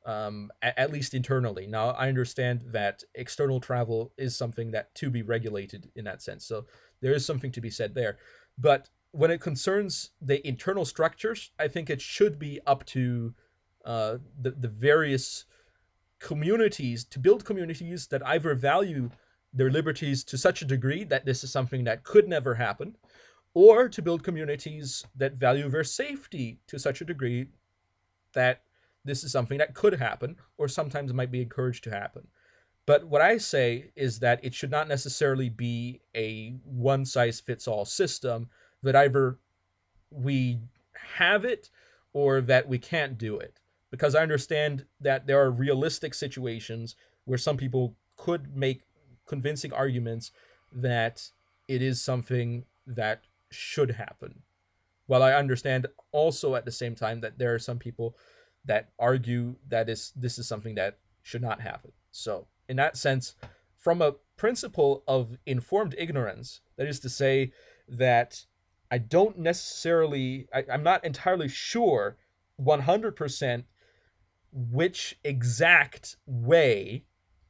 at least internally. Now, I understand that external travel is something that to be regulated in that sense. So there is something to be said there. But when it concerns the internal structures, I think it should be up to the various communities to build communities that either value their liberties to such a degree that this is something that could never happen, or to build communities that value their safety to such a degree that this is something that could happen or sometimes might be encouraged to happen. But what I say is that it should not necessarily be a one size fits all system, that either we have it or that we can't do it. Because I understand that there are realistic situations where some people could make convincing arguments that it is something that should happen. While I understand also at the same time that there are some people that argue that this is something that should not happen. So, in that sense, from a principle of informed ignorance, that is to say that I don't necessarily, I'm not entirely sure 100% which exact way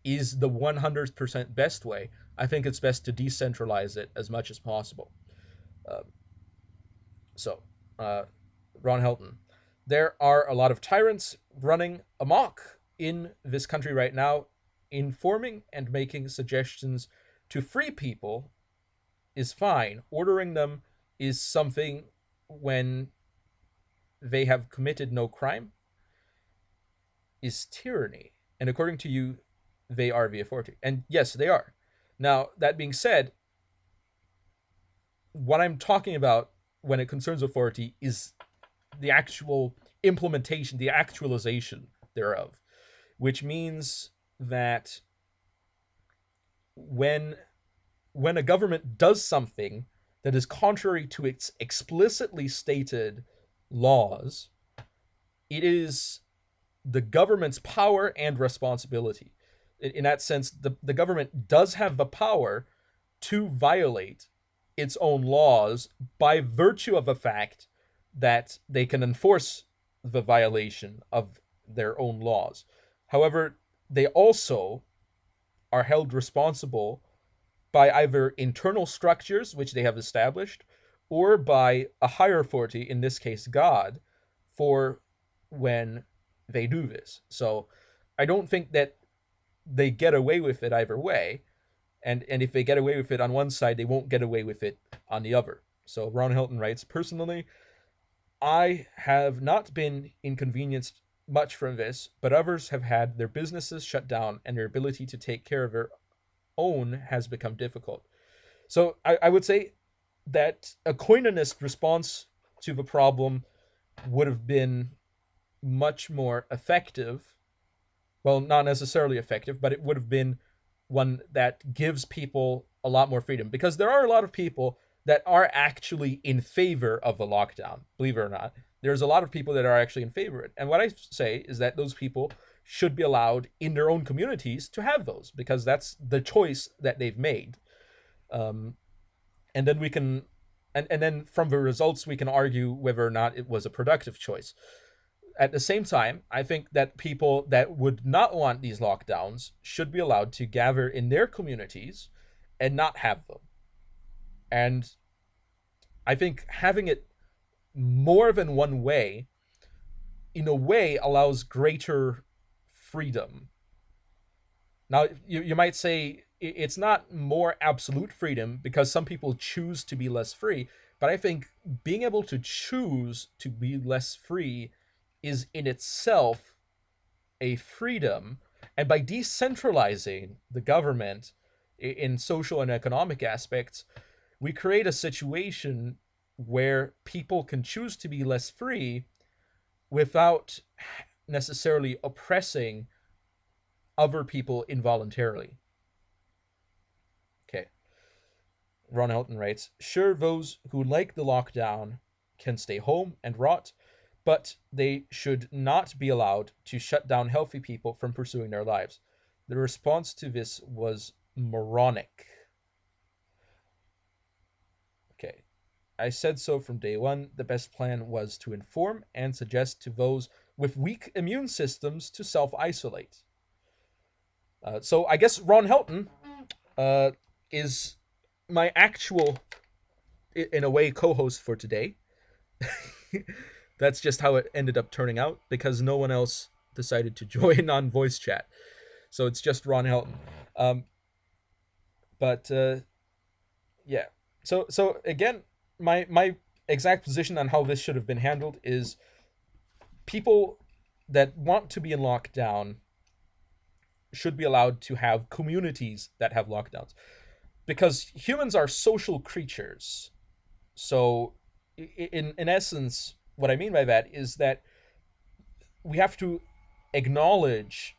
is the 100% best way. I think it's best to decentralize it as much as possible. Uh, so, uh, Ron Helton, there are a lot of tyrants running amok in this country right now. Informing and making suggestions to free people is fine. Ordering them is something when they have committed no crime is tyranny. And according to you, they are the authority. And yes, they are. Now, that being said, what I'm talking about when it concerns authority is the actual implementation, the actualization thereof, which means that when a government does something that is contrary to its explicitly stated laws, it is the government's power and responsibility. In that sense, the government does have the power to violate its own laws by virtue of the fact that they can enforce the violation of their own laws. However, they also are held responsible by either internal structures which they have established or by a higher authority, in this case God, for when they do this. So I don't think that they get away with it either way. And if they get away with it on one side, they won't get away with it on the other. So Ron Hilton writes, personally, I have not been inconvenienced much from this, but others have had their businesses shut down and their ability to take care of their own has become difficult. So I would say that a Koinonist response to the problem would have been much more effective. Well, not necessarily effective, but it would have been one that gives people a lot more freedom, because there are a lot of people that are actually in favor of the lockdown, believe it or not. There's a lot of people that are actually in favor of it. And what I say is that those people should be allowed in their own communities to have those, because that's the choice that they've made. Um, and then we can, and then from the results, we can argue whether or not it was a productive choice. At the same time, I think that people that would not want these lockdowns should be allowed to gather in their communities and not have them. And I think having it more than one way, in a way, allows greater freedom. Now, you might say it's not more absolute freedom because some people choose to be less free, but I think being able to choose to be less free is in itself a freedom. And by decentralizing the government in social and economic aspects, we create a situation where people can choose to be less free without necessarily oppressing other people involuntarily. Okay. Ron Elton writes, sure, those who like the lockdown can stay home and rot, but they should not be allowed to shut down healthy people from pursuing their lives. The response to this was moronic. Okay. I said so from day one. The best plan was to inform and suggest to those with weak immune systems to self-isolate. So I guess Ron Helton is my actual, in a way, co-host for today. That's just how it ended up turning out, because no one else decided to join on voice chat. So it's just Ron Helton. But yeah. So again, my exact position on how this should have been handled is people that want to be in lockdown should be allowed to have communities that have lockdowns, because humans are social creatures. So in essence, what I mean by that is that we have to acknowledge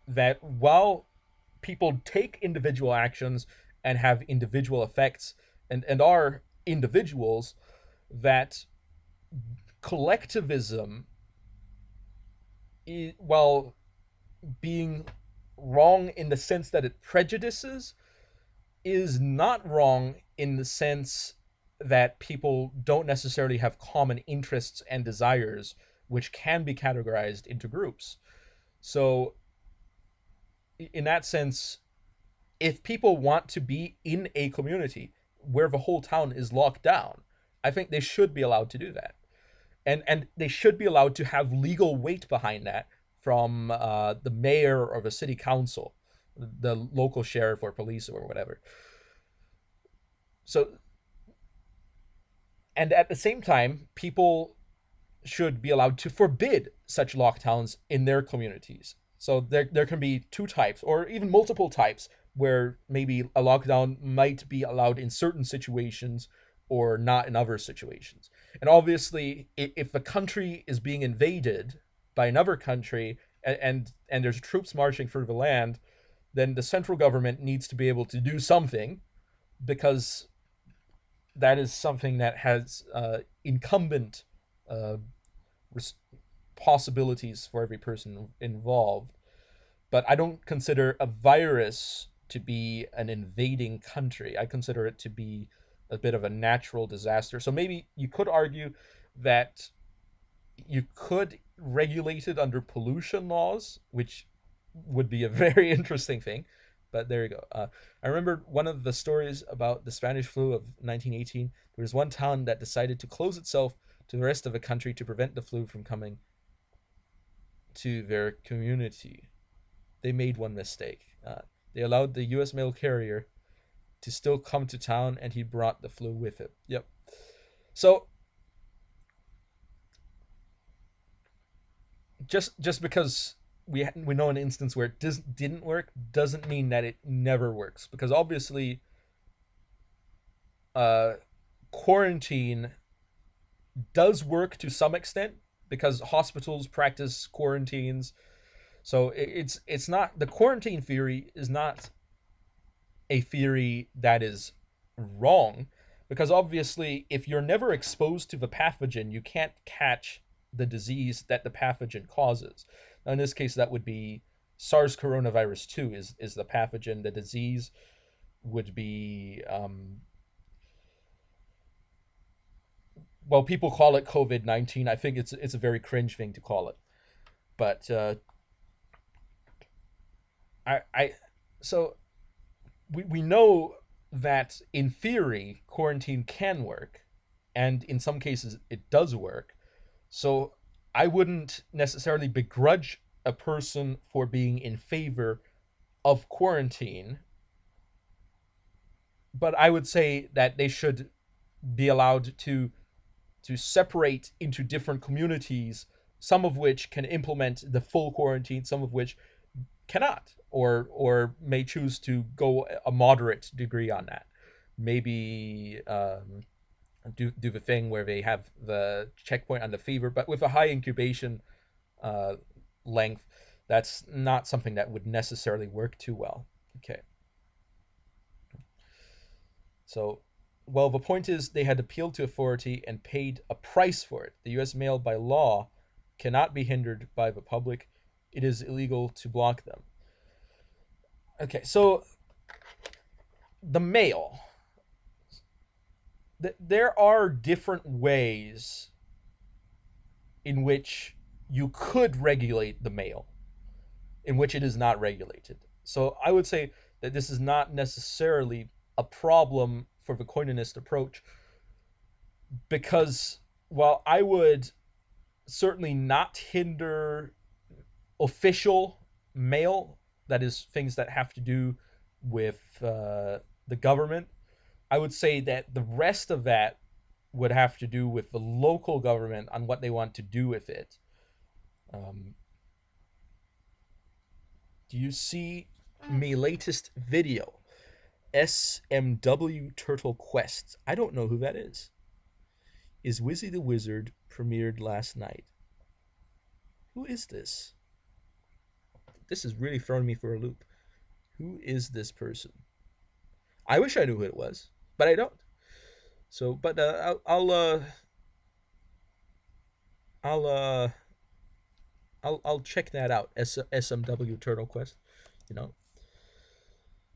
that while people take individual actions and have individual effects, and are individuals, that collectivism, while being wrong in the sense that it prejudices, is not wrong in the sense that people don't necessarily have common interests and desires, which can be categorized into groups. So, in that sense, if people want to be in a community where the whole town is locked down, I think they should be allowed to do that. And they should be allowed to have legal weight behind that from the mayor or the city council, the local sheriff or police or whatever. So, and at the same time, people should be allowed to forbid such lockdowns in their communities. So there can be two types, or even multiple types, where maybe a lockdown might be allowed in certain situations or not in other situations. And obviously, if the country is being invaded by another country, and there's troops marching through the land, then the central government needs to be able to do something, because that is something that has incumbent uh, possibilities for every person involved. But I don't consider a virus to be an invading country. I consider it to be a bit of a natural disaster. So maybe you could argue that you could regulate it under pollution laws, which would be a very interesting thing. But there you go. I remember one of the stories about the Spanish flu of 1918. There was one town that decided to close itself to the rest of the country to prevent the flu from coming to their community. They made one mistake. They allowed the U.S. mail carrier to still come to town, and he brought the flu with him. Yep. So just because we know an instance where it didn't work doesn't mean that it never works. Because obviously, uh, quarantine does work to some extent because hospitals practice quarantines. So it's not, the quarantine theory is not a theory that is wrong, because obviously if you're never exposed to the pathogen, you can't catch the disease that the pathogen causes. Now in this case that would be SARS coronavirus 2 is the pathogen. The disease would be well, people call it COVID-19. I think it's a very cringe thing to call it. But I so we know that in theory quarantine can work, and in some cases it does work. So I wouldn't necessarily begrudge a person for being in favor of quarantine, but I would say that they should be allowed to separate into different communities, some of which can implement the full quarantine, some of which cannot, or may choose to go a moderate degree on that. Maybe do the thing where they have the checkpoint on the fever, but with a high incubation uh, length, that's not something that would necessarily work too well. Okay. So, well, the point is they had appealed to authority and paid a price for it. The U.S. mail, by law, cannot be hindered by the public. It is illegal to block them. Okay, so the mail. There are different ways in which you could regulate the mail, in which it is not regulated. So I would say that this is not necessarily a problem for the coinonist approach, because while I would certainly not hinder official mail, that is things that have to do with the government, I would say that the rest of that would have to do with the local government on what they want to do with it. Um, do you see my latest video? SMW Turtle Quest. I don't know who that is. Is Wizzy the Wizard premiered last night? Who is this? This is really throwing me for a loop. Who is this person? I wish I knew who it was, but I don't. So, but I'll uh, I'll check that out. SMW Turtle Quest, you know.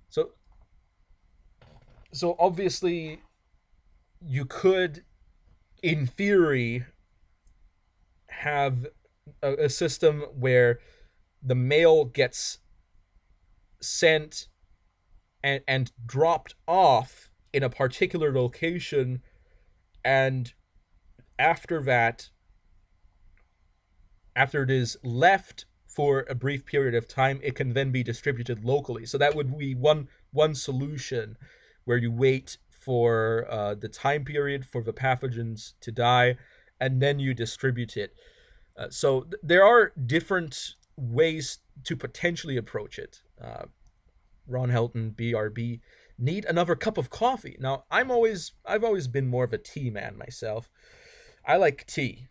So so obviously you could, in theory, have a system where the mail gets sent and dropped off in a particular location, and after that, after it is left for a brief period of time, it can then be distributed locally. So that would be one solution, where you wait for the time period for the pathogens to die, and then you distribute it. So there are different ways to potentially approach it. Ron Helton, BRB, need another cup of coffee. Now, I've always been more of a tea man myself. I like tea.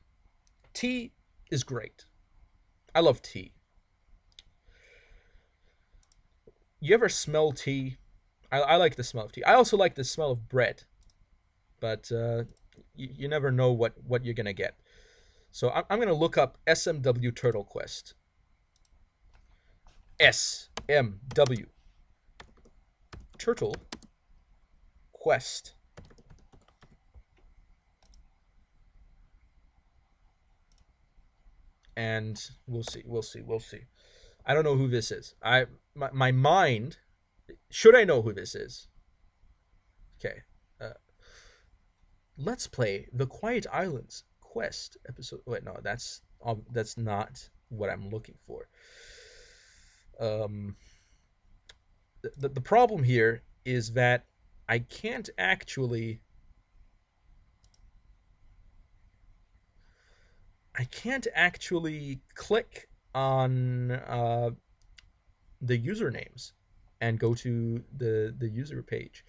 Tea is great. I love tea. You ever smell tea? I like the smell of tea. I also like the smell of bread, but you never know what you're gonna get. So I'm gonna look up SMW Turtle Quest. SMW Turtle Quest. And we'll see. I don't know who this is. My mind Should I know who this is? Okay. Uh, let's play the Quiet Islands quest episode. Wait, no, that's not what I'm looking for. Um, the problem here is that I can't actually click on the usernames and go to the user page.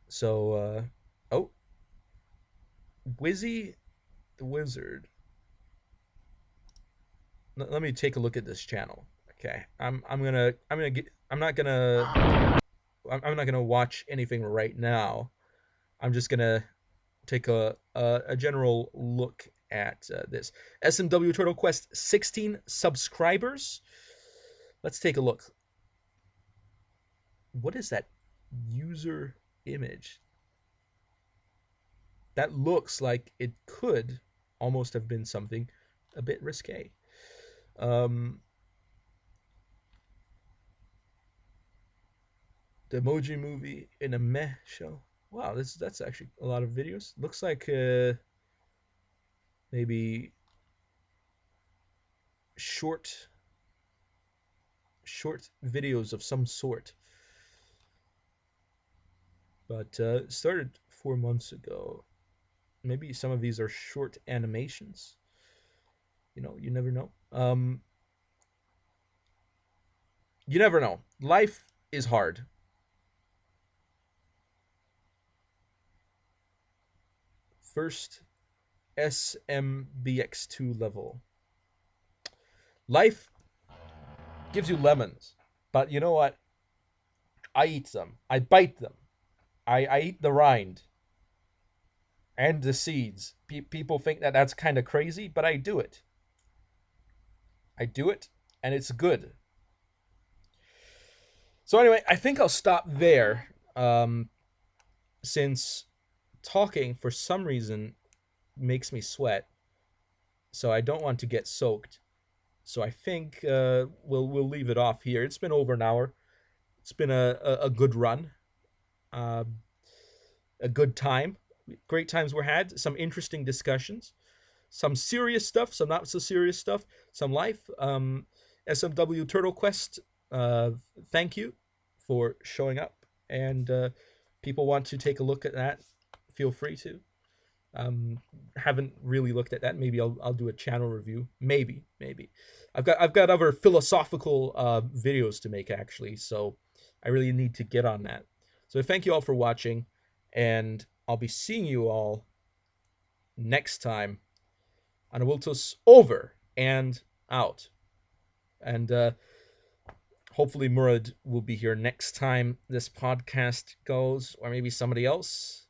So oh, Wizzy the Wizard. Let me take a look at this channel. Okay, I'm not gonna watch anything right now. I'm just gonna take a general look at this. SMW Turtle Quest 16 subscribers. Let's take a look. What is that user image? That looks like it could almost have been something a bit risque. Um, the Emoji Movie in a meh show. Wow, that's actually a lot of videos. Looks like maybe short videos of some sort. But started 4 months ago. Maybe some of these are short animations. You never know. You never know. Life is hard. First SMBX2 level. Life gives you lemons, but you know what? I eat them. I bite them. I eat the rind and the seeds. People think that that's kind of crazy, but I do it. I do it, and it's good. So anyway, I think I'll stop there. Since talking for some reason makes me sweat, so I don't want to get soaked. So I think we'll leave it off here. It's been over an hour. It's been a good run, uh, a good time. Great times were had. Some interesting discussions. Some serious stuff. Some not so serious stuff. Some life. SMW Turtle Quest. Thank you for showing up. And people want to take a look at that, feel free to. Haven't really looked at that. Maybe I'll do a channel review. Maybe. I've got other philosophical videos to make actually, so I really need to get on that. So thank you all for watching, and I'll be seeing you all next time. Anavultus over and out. And hopefully Mourad will be here next time this podcast goes, or maybe somebody else.